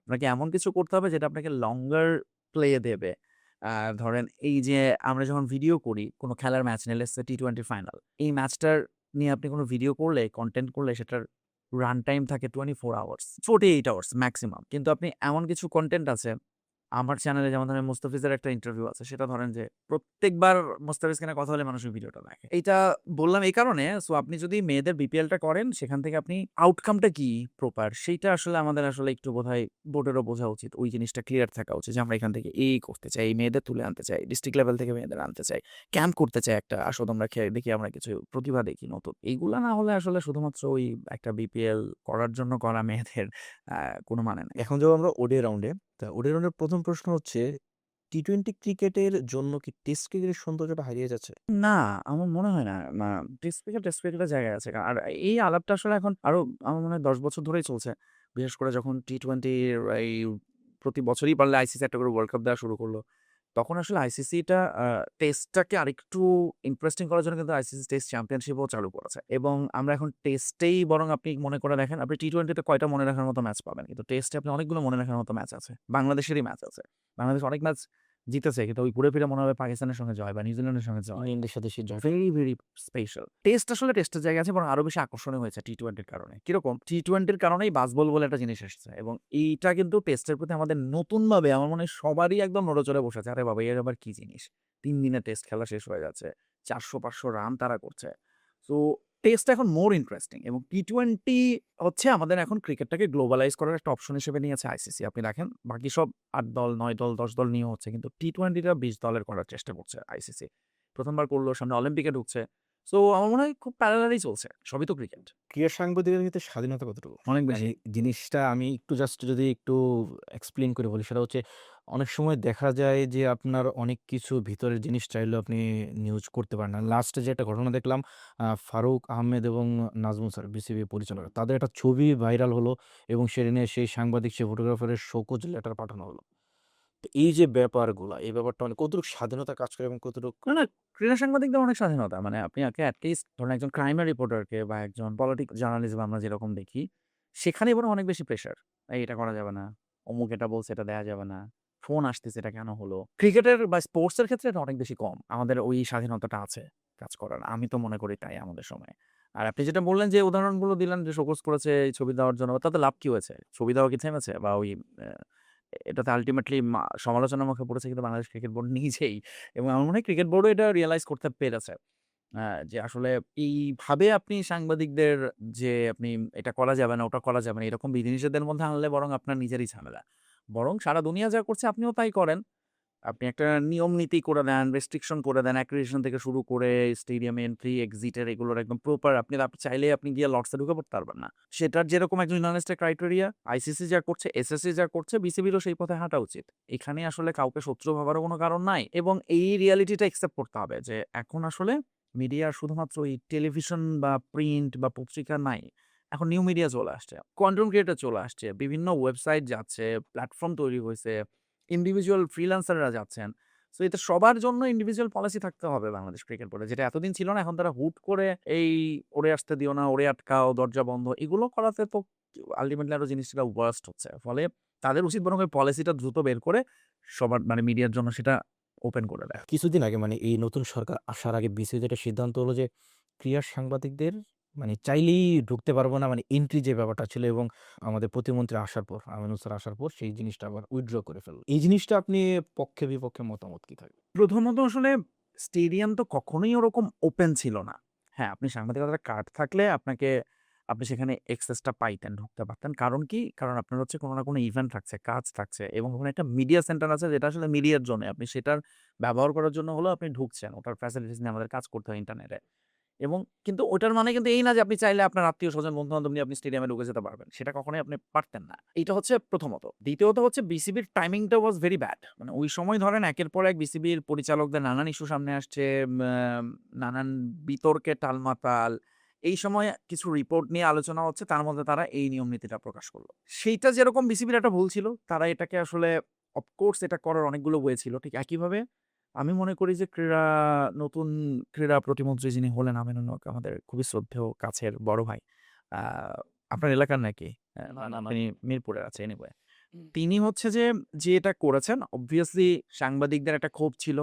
আপনাকে এমন কিছু করতে হবে যেটা আপনাকে লঙ্গার প্লে দেবে। ধরেন এই যে আমরা যখন ভিডিও করি কোন খেলার ম্যাচ নিয়ে লেটস সে T20 ফাইনাল। এই ম্যাচটার নিয়ে আপনি কোন ভিডিও করলে, কনটেন্ট করলে সেটার রান টাইম থাকে 24 আওয়ার্স, 48 আওয়ার্স মেক্সিমাম। কিন্তু আপনি এমন কিছু কনটেন্ট আছে আমার চ্যানেলে, যেমন ধরেন মুস্তাফিজের একটা ইন্টারভিউ আছে। সেটা ধরেন যে প্রত্যেকবার মুস্তাফিজকে নিয়ে কথা হলে মানুষ ওই ভিডিওটা দেখে। এইটা বললাম এই কারণে, সো আপনি যদি মেয়েদের BPL টা করেন সেখান থেকে আপনি আউটকামটা কি প্রপার সেইটা আসলে আমাদের আসলে একটু বোধহয় বোর্ডেরও বোঝা উচিত। ওই জিনিসটা ক্লিয়ার থাকা উচিত যে আমরা এখান থেকে এই করতে চাই, এই মেয়েদের তুলে আনতে চাই, ডিস্ট্রিক্ট লেভেল থেকে মেয়েদের আনতে চাই, ক্যাম্প করতে চাই একটা, আসো তোমরা দেখি আমরা কিছু প্রতিভা দেখি নতুন। এইগুলা না হলে আসলে শুধুমাত্র ওই একটা BPL করার জন্য করা মেয়েদের কোনো মানে নাই। এখন যাবো আমরা ওডিআই রাউন্ডে। তা ওডিআই রাউন্ডের ১ম প্রশ্ন হচ্ছে, টি-টোয়েন্টি ক্রিকেটের জন্য কি টেস্ট ক্রিকেটের সৌন্দর্যটা হারিয়ে যাচ্ছে? না, আমার মনে হয় না। না, টেস্ট ক্রিকেটের জায়গায় আছে। আর এই আলাপটা আসলে এখন আরো আমার মনে হয় ১০ বছর ধরেই চলছে। বিশেষ করে যখন T20 এই প্রতি বছরই পারলে আইসিসি একটা করে ওয়ার্ল্ড কাপ দেওয়া শুরু করল। তখন আসলে আইসিসিটা টেস্টটাকে আরেকটু ইন্টারেস্টিং করার জন্য কিন্তু আইসিসি টেস্ট চ্যাম্পিয়নশিপও চালু করেছে। এবং আমরা এখন টেস্টেই বরং আপনি মনে করে দেখেন, আপনি T20 তে কয়টা মনে রাখার মতো ম্যাচ পাবেন। কিন্তু টেস্টে আপনি অনেকগুলো মনে রাখার মতো ম্যাচ আছে। বাংলাদেশেরই ম্যাচ আছে। বাংলাদেশ অনেক ম্যাচ জিতেছে কিন্তু ওই ঘুরে ফিরে মনে হবে পাকিস্তানের সঙ্গে জয় বা নিউজিল্যান্ডের সঙ্গে জয়। ইংল্যান্ডের সাথে সে জয়। Very, very special. টেস্ট আসলে টেস্টের জায়গায় আছে, বরং আরো বেশি আকর্ষণীয় হয়েছে T20 র কারণে। কিরকম? T20 র কারণেই বাজবল বলে একটা জিনিস এসেছে এবং এইটা কিন্তু টেস্টের প্রতি আমাদের নতুনভাবে আমার মনে হয় সবারই একদম নড়েচড়ে বসে আছে। আরে বাবা, এর আবার কি জিনিস? ৩ দিনে টেস্ট খেলা শেষ হয়ে যাচ্ছে। ৪০০-৫০০ রান তারা করছে। সো টেস্ট এখন মোর ইন্টারেস্টিং এবং T20 হচ্ছে আমাদের এখন ক্রিকেটটাকে গ্লোবালাইজ করার একটা অপশন হিসেবে নিয়েছে আইসিসি। আপনি দেখেন বাকি সব ৮ দল, ৯ দল, ১০ দল নিয়ে হচ্ছে। কিন্তু T20 টা ২০ দলের করার চেষ্টা করছে আইসিসি। ১ম বার করল, সামনে অলিম্পিকে ঢুকছে। সো আমার মনে হয় খুব প্যারালালই চলছে। সবই তো ক্রিকেট। ক্রীড়া সাংবাদিকদের ক্ষেত্রে স্বাধীনতা কতটুকু? অনেক মানে বেশি। জিনিসটা আমি একটু জাস্ট যদি একটু এক্সপ্লেইন করে বলি, সেটা হচ্ছে অনেক সময় দেখা যায় যে আপনার অনেক কিছু ভিতরের জিনিস চাইলেও আপনি নিউজ করতে পারেন না। লাস্টে যে একটা ঘটনা দেখলাম, ফারুক আহমেদ এবং নাজমুল স্যার বিসিবি পরিচালক, তাদের একটা ছবি ভাইরাল হলো এবং সেটা নিয়ে সেই সাংবাদিক, সেই ফটোগ্রাফারের শোকজ লেটার পাঠানো হলো। তো এই যে ব্যাপারগুলা, এই ব্যাপারটা মানে কতটুকু স্বাধীনতা কাজ করে এবং কতটুক না, না, ক্রীড়া সাংবাদিকদের অনেক স্বাধীনতা। মানে আপনি এটলিস্ট ধরেন একজন ক্রাইম এর রিপোর্টারকে বা একজন পলিটিক্স জার্নালিজম আমরা যেরকম দেখি, সেখানেই বরং অনেক বেশি প্রেশার। এই এটা করা যাবে না, অমুক এটা বলছে এটা দেয়া যাবে না। ফোন আসতেছে এটা কেন হলো? ক্রিকেটের বা স্পোর্টস এর ক্ষেত্রে এটা অনেক বেশি কম। আমাদের ওই স্বাধীনতাটা আছে কাজ করার। আমি তো মনে করি তাই আমাদের সময়ে। আর আপনি যেটা বললেন যে উদাহরণগুলো দিলেন যে শোকজ করেছে এই ছবি দেওয়ার জন্য, তাতে লাভ কি হয়েছে? ছবি দেওয়া কি থেমেছে? বা ওই এটাতে আল্টিমেটলি সমালোচনার মুখে পড়েছে কিন্তু বাংলাদেশ ক্রিকেট বোর্ড নিজেই, এবং আমার মনে হয় ক্রিকেট বোর্ডও এটা রিয়ালাইজ করতে পেরেছে। যে আসলে এইভাবে আপনি সাংবাদিকদের যে আপনি এটা করা যাবে না, ওটা করা যাবে না, এরকম বিধিনিষেধের মধ্যে আনলে বরং আপনার নিজেরই ঝামেলা। বরং সারা দুনিয়া যা করছে আপনিও তাই করেন। আপনি একটা নিয়ম নীতি করে দেন, রেস্ট্রিকশন করে দেন, অ্যাক্রিডিটেশন থেকে শুরু করে স্টেডিয়াম এন্ট্রি, এক্সিটের এগুলোর একদম প্রপার আপনি চাইলে আপনি গিয়ে লর্ডসে ঢুকে পড়তে পারবেন না। সেটার যেরকম একজন জার্নালিস্টের ক্রাইটেরিয়া, আইসিসি যা করছে, এসএসসি যা করছে, বিসিবিরও সেই পথে হাঁটা উচিত। এখানে আসলে কাউকে শত্রু ভাবারও কোনো কারণ নাই, এবং এই রিয়ালিটিটা অ্যাকসেপ্ট করতে হবে যে এখন আসলে মিডিয়া শুধুমাত্র ওই টেলিভিশন বা প্রিন্ট বা পত্রিকা নাই। এখন নিউ মিডিয়া চলে আসছে, কনটেন্ট ক্রিয়েটর চলে আসছে, বিভিন্ন ওয়েবসাইট যাচ্ছে, প্ল্যাটফর্ম তৈরি হয়েছে, ইন্ডিভিজুয়াল ফ্রিল্যান্সাররা যাচ্ছেন। সো এতে সবার জন্য ইন্ডিভিজুয়াল পলিসি থাকতে হবে বাংলাদেশ ক্রিকেট বোর্ডে। যেটা এতদিন ছিল না, এখন তারা হুট করে এই ওরে আসতে দিও না, ওরে আটকাও, দরজা বন্ধ, এগুলো করাতে তো আল্টিমেটলি আরো জিনিসটা ওয়ার্স্ট হচ্ছে। ফলে তাদের উচিত বরং ওই পলিসিটা দ্রুত বের করে সবার মানে মিডিয়ার জন্য সেটা ওপেন করে দেয়া। কিছুদিন আগে মানে এই নতুন সরকার আসার আগে বিসিবি যেটা সিদ্ধান্ত হলো যে ক্রীড়া সাংবাদিকদের মানে চাইলেই ঢুকতে পারবো না, মানে এন্ট্রি যে ব্যাপারটা ছিল, এবং আমাদের প্রতিমন্ত্রী আসার পর, আমিনুল স্যার আসার পর সেই জিনিসটা আবার উইথড্র করে ফেলল। এই জিনিসটা আপনি পক্ষে বিপক্ষে মতামত কি থাকবে? প্রথমত আসলে স্টেডিয়াম তো কখনোই ওরকম ওপেন ছিল না। হ্যাঁ, আপনি সাংবাদিকতার কার্ড থাকলে আপনি সেখানে অ্যাক্সেসটা পাইতেন, ঢুকতে পারতেন। কারণ কি? কারণ আপনার হচ্ছে কোনো না কোনো ইভেন্ট থাকছে, কাজ থাকছে, এবং ওখানে একটা মিডিয়া সেন্টার আছে যেটা আসলে মিডিয়ার জন্য। আপনি সেটার ব্যবহার করার জন্য হলেও আপনি ঢুকছেন। ওটার ফ্যাসিলিটিস নিয়ে আমাদের কাজ করতে হয় ইন্টারনেটে। এবং কিন্তু ওটার মানে কিন্তু এই না যে আপনি চাইলে আপনার আত্মীয়স্বজন, বন্ধু-বান্ধব নিয়ে আপনি স্টেডিয়ামে ঢুকে যেতে পারবেন। সেটা কখনোই আপনি পারতেন না। এইটা হচ্ছে প্রথমত। দ্বিতীয়ত হচ্ছে বিসিবির টাইমিংটা ওয়াজ ভেরি ব্যাড। মানে ওই সময় ধরেন একের পর এক বিসিবির পরিচালকদের নানান ইস্যু সামনে আসছে, নানান বিতর্কে টালমাটাল। এই সময় কিছু রিপোর্ট নিয়ে আলোচনা হচ্ছে, তার মধ্যে তারা এই নিয়ম নীতিটা প্রকাশ করল। সেইটা যেরকম বিসিবির একটা ভুল ছিল, তারা এটাকে আসলে অফকোর্স এটা করার অনেকগুলো ওয়ে ছিল। ঠিক একইভাবে আমি মনে করি যে নতুন ক্রীড়া প্রতিমন্ত্রী যিনি হলেন আমিনুল হক, আমাদের খুবই শ্রদ্ধেয় কাছের বড় ভাই। আ আপনার এলাকার নাকি? না, না, না। তিনি মিরপুরের আছে এনিওয়ে। তিনি হচ্ছে যে এটা করেছেন obviously সাংবাদিকদের একটা ক্ষোভ ছিল,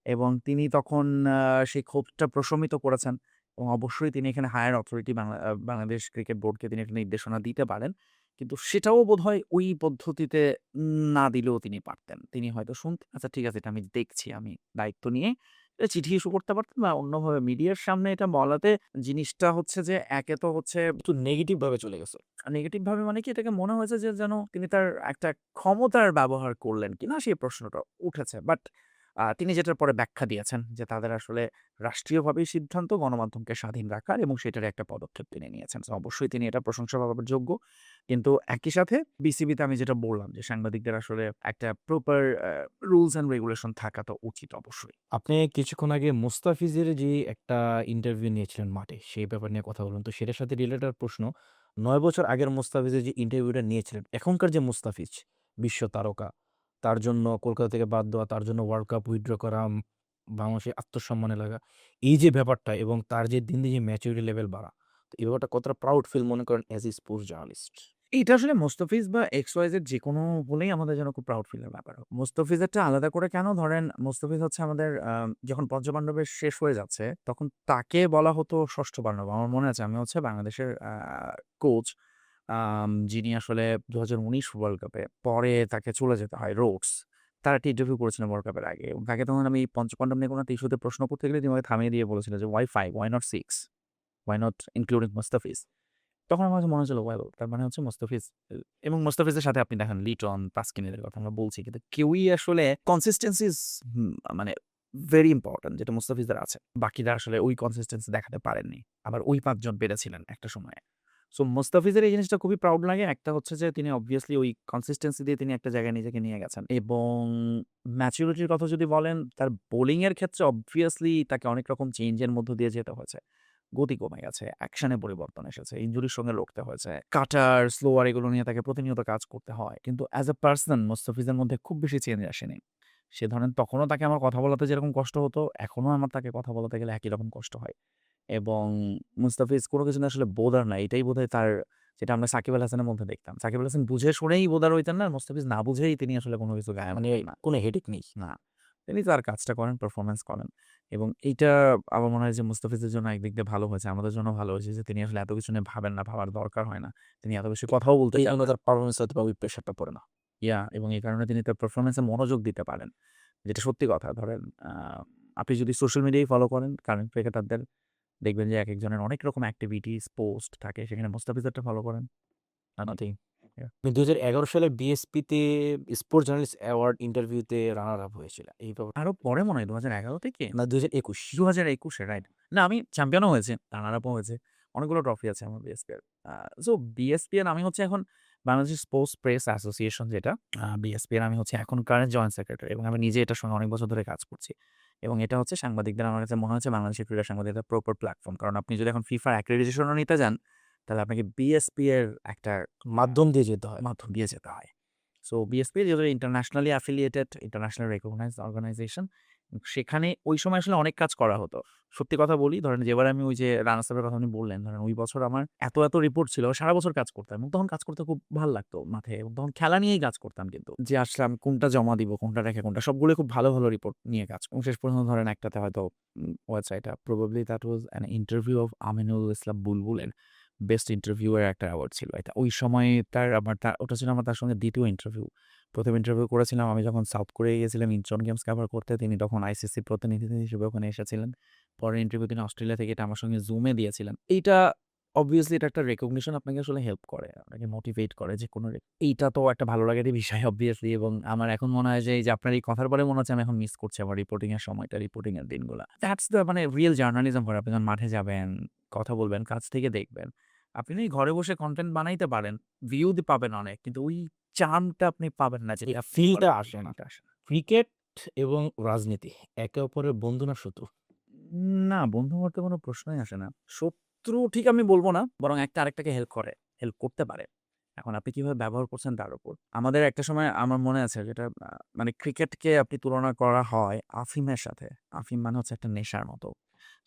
এবং তিনি তখন সেই ক্ষোভটা প্রশমিত করেছেন, এবং অবশ্যই তিনি এখানে হায়ার অথরিটি বাংলাদেশ ক্রিকেট বোর্ডকে তিনি একটা নির্দেশনা দিতে পারেন। কিন্তু সেটাও বোধহয় ওই পদ্ধতিতে না দিলেও তিনি পারতেন। তিনি হয়তো শুনতেন, আচ্ছা ঠিক আছে এটা আমি দেখছি, আমি দায়িত্ব নিয়ে এটা চিঠি ইস্যু করতে পারতেন, বা অন্যভাবে মিডিয়ার সামনে এটা বলাতে জিনিসটা হচ্ছে যে একে তো হচ্ছে একটু নেগেটিভ ভাবে চলে গেছে। নেগেটিভ ভাবে, মানে কি এটাকে মনে হয়েছে যে যেন তিনি তার একটা ক্ষমতার ব্যবহার করলেন কিনা সেই প্রশ্নটা উঠেছে। বাট তিনি যেটার পরে ব্যাখ্যা দিয়েছেন যে তাদের আসলে রাষ্ট্রীয়ভাবেই সিদ্ধান্ত গণমাধ্যমকে স্বাধীন রাখার, এবং সেটারই একটা পদক্ষেপ তিনি নিয়েছেন। So অবশ্যই তিনি এটা প্রশংসা পাবার যোগ্য। কিন্তু একই সাথে বিসিবিতে আমি যেটা বললাম যে সাংবাদিকদের আসলে একটা প্রপার রুলস অ্যান্ড রেগুলেশন থাকা তো উচিত অবশ্যই। আপনি কিছুক্ষণ আগে মুস্তাফিজের যে একটা ইন্টারভিউ নিয়েছিলেন মাঠে, সেই ব্যাপার নিয়ে কথা বলুন। তো সেটার সাথে রিলেটেড প্রশ্ন, ৯ বছর আগের মুস্তাফিজের যে ইন্টারভিউটা নিয়েছিলেন, এখনকার যে মুস্তাফিজ বিশ্ব তারকা, তার জন্য কলকাতা থেকে বাদ দেওয়া, তার জন্য ওয়ার্ল্ড কাপ উইথড্র করা, বাংলাদেশের আত্মসম্মানে লাগা, এই যে ব্যাপারটা এবং তার যে দিন, দিন যে ম্যাচুরিটি লেভেল বাড়া। তো এই ব্যাপারটা কতটা প্রাউড ফিল মনে করেন অ্যাজ এ স্পোর্টস জার্নালিস্ট? এটা আসলে মোস্তাফিজ বা XYZ যেকোনো হলেই আমাদের জন্য খুব প্রাউড ফিল এর ব্যাপার। মোস্তাফিজেরটা আলাদা করে কেন? ধরেন মোস্তাফিজ হচ্ছে আমাদের যখন পঞ্চপান্ডবের শেষ হয়ে যাচ্ছে, তখন তাকে বলা হতো ষষ্ঠ পান্ডব। আমার মনে আছে আমি হচ্ছে বাংলাদেশের কোচ, যিনি আসলে ২০১৯ ওয়ার্ল্ড কাপে পরে তাকে চলে যেতে হয় রোডস। তার একটা ইন্টারভিউ করেছিলেন ওয়ার্ল্ড কাপের আগে। এবং তাকে তখন আমি পঞ্চপান্ডব নিয়ে কোনো একটা ইস্যুতে প্রশ্ন করতে গেলে তিনি আমাকে থামিয়ে দিয়ে বলেছিলেন যে, "Why 5? Why not 6? Why not including Mustafiz?" তখন আমার কাছে মনে হচ্ছিল ওয়েল তার মানে হচ্ছে মোস্তাফিজ, এবং মোস্তাফিজের সাথে আপনি দেখেন লিটন, তাসকিন এদের কথা আমরা বলছি। কিন্তু কেউই আসলে কনসিস্টেন্সি ইস মানে ভেরি ইম্পোর্টেন্ট যেটা মোস্তাফিজের আছে। বাকিরা আসলে ওই কনসিস্টেন্সি দেখাতে পারেননি। আবার ওই ৫ জন পেরেছিলেন একটা সময়ে। সো মোস্তাফিজের এই জিনিসটা খুবই প্রাউড লাগে। একটা হচ্ছে যে তিনি অবভিয়াসলি ওই কনসিস্টেন্সি দিয়ে তিনি একটা জায়গায় নিজেকে নিয়ে গেছেন। এবং ম্যাচুরিটির কথা যদি বলেন, তার বোলিং এর ক্ষেত্রে অবভিয়াসলি তাকে অনেক রকম চেঞ্জ এর মধ্য দিয়ে যেতে হয়েছে। গতি কমে গেছে, অ্যাকশনে পরিবর্তন এসেছে, ইনজুরির সঙ্গে লড়তে হয়েছে। কাটার, স্লোয়ার এগুলো নিয়ে তাকে প্রতিনিয়ত কাজ করতে হয়। কিন্তু অ্যাজ আ পারসন মোস্তাফিজের মধ্যে খুব বেশি চেঞ্জ আসেনি। সে ধরেন তখনও তাকে আমার কথা বলাতে যেরকম কষ্ট হতো, এখনো আমার তাকে কথা বলাতে গেলে একই রকম কষ্ট হয়। এবং মুস্তাফিজ কোনো কিছু নিয়ে আসলে বোদার না। এটাই বোধহয় তার যেটা আমরা সাকিব আল হাসানের মধ্যে দেখতাম। সাকিব আল হাসান বুঝে শুনেই বোলার হইতেন না, মোস্তাফিজ না বুঝেই তিনি আসলে কোনো কিছু গায়ে মানে মাখতেন না। কোনো হেডেক নেই। না, তিনি তার কাজটা করেন, পারফরম্যান্স করেন এবং এইটা আমার মনে হয় যে মুস্তাফিজের জন্য একদিক দিয়ে ভালো হয়েছে, আমাদের জন্য ভালো হয়েছে যে তিনি আসলে এত কিছু নিয়ে ভাবেন না, ভাবার দরকার হয় না। তিনি এত বেশি কথাও বলতে এই চান জন্য না। তার পারফরম্যান্স হয়তোবা ওই প্রেশারটা পড়ে না। এবং এই কারণে তিনি তার পারফরম্যান্সে মনোযোগ দিতে পারেন। যেটা সত্যি কথা। ধরেন আপনি যদি সোশ্যাল মিডিয়ায় ফলো করেন কারেন্ট ক্রিকেটারদের, দেখবেন যে একেকজনের অনেক রকম এক্টিভিটিস, পোস্ট থাকে। সেখানে মুস্তাফিজেরটা ফলো করেন, নাথিং। ইয়া আপনি ২০১১ সালে বিএসপিতে স্পোর্টস জার্নালিস্ট অ্যাওয়ার্ড ইন্টারভিউতে রানার আপ হয়েছিলেন। এই ব্যাপারটা আরো পরে মনে হয় ২০১১ থেকে? না ২০২১ ২০২১ এ রাইট। না আমি চ্যাম্পিয়নও হয়েছি, রানার আপও হয়েছে। অনেকগুলো ট্রফি আছে আমার বিএসপি এর। সো বিএসপি এর আমি হচ্ছে এখন বাংলাদেশ স্পোর্টস প্রেস অ্যাসোসিয়েশন যেটা, বিএসপি এর আমি হচ্ছে এখন কারেন্ট জয়েন্ট সেক্রেটারি এবং আমি নিজে এটার সঙ্গে অনেক বছর ধরে কাজ করছি। এবং এটা হচ্ছে সাংবাদিকদের আমার কাছে মনে হচ্ছে বাংলাদেশের ক্রীড়া সাংবাদিকদের প্রপার প্লাটফর্ম। কারণ আপনি যদি এখন ফিফার অ্যাক্রেডিটেশন ও নিতে যান, তাহলে আপনাকে বিএসপি এর একটা মাধ্যম দিয়ে যেতে হয়। মাধ্যম দিয়ে যেতে হয়। সো বিএসপি যেহেতু internationally affiliated, international recognized organization, সেখানে ওই সময় আসলে অনেক কাজ করা হতো। সত্যি কথা বলি, ধরেন যেবার আমি ওই যে রানা সাহেবের কথা আপনি বললেন, ধরেন ওই বছর আমার এত রিপোর্ট ছিল, সারা বছর কাজ করতাম এবং তখন কাজ করতে খুব ভাল লাগতো মাঠে এবং তখন খেলা নিয়েই কাজ করতাম কিন্তু। যে আসলে আমি কোনটা জমা দিব, কোনটা রেখে কোনটা, সবগুলোই খুব ভালো রিপোর্ট নিয়ে কাজ এবং শেষ পর্যন্ত ধরেন একটাতে হয়তো ওয়েবসাইটটা probably that was an interview of Aminul Islam বুলবুলের বেস্ট ইন্টারভিউ এর একটা অ্যাওয়ার্ড ছিল এটা। ওই সময় ওটা ছিল আমার তার সঙ্গে ২য় ইন্টারভিউ। ১ম ইন্টারভিউ করেছিলাম আমি যখন সাউথ কোরিয়ায় গিয়েছিলাম ইনচন গেমস কভার করতে। তিনি তখন আইসিসির প্রতিনিধি হিসেবে ওখানে এসেছিলেন। পরের ইন্টারভিউ তিনি অস্ট্রেলিয়া থেকে এটা আমার সঙ্গে জুমে দিয়েছিলেন। এইটা obviously এটা একটা রিকগনিশন আপনাকে আসলে হেল্প করে। আপনাকে মোটিভেট করে যে কোনো এইটা তো একটা ভালো লাগারই বিষয় obviously এবং আমার এখন মনে হয় যে এই যে আপনার এই কথার পরে মনে হচ্ছে আমি এখন মিস করছি আমার রিপোর্টিং এর সময়টা, রিপোর্টিং এর দিনগুলা। দ্যাটস দ্য মানে রিয়াল জার্নালিজম করে। আপনি যখন মাঠে যাবেন, কথা বলবেন, কাছ থেকে দেখবেন। আপনি না এই ঘরে বসে কনটেন্ট বানাইতে পারেন, ভিউ পাবেন অনেক। কিন্তু ওই চার্মটা আপনি পাবেন না এই যেটা আপনি ফিলটা ঘরে আসে না। ফিলটা আসে না। ক্রিকেট এবং রাজনীতি একে অপরের বন্ধু না শত্রু? না, বন্ধু হওয়ার কোনো প্রশ্নই আসে না। শত্রু ঠিক আমি বলব না, বরং একটা আরেকটাকে হেল্প করে, হেল্প করতে পারে। এখন আপনি কিভাবে ব্যবহার করছেন তার উপর। আমাদের একটা সময় আমার মনে আছে যেটা মানে ক্রিকেটকে আপনি তুলনা করা হয় আফিমের সাথে। আফিম মানে হচ্ছে একটা নেশার মতো।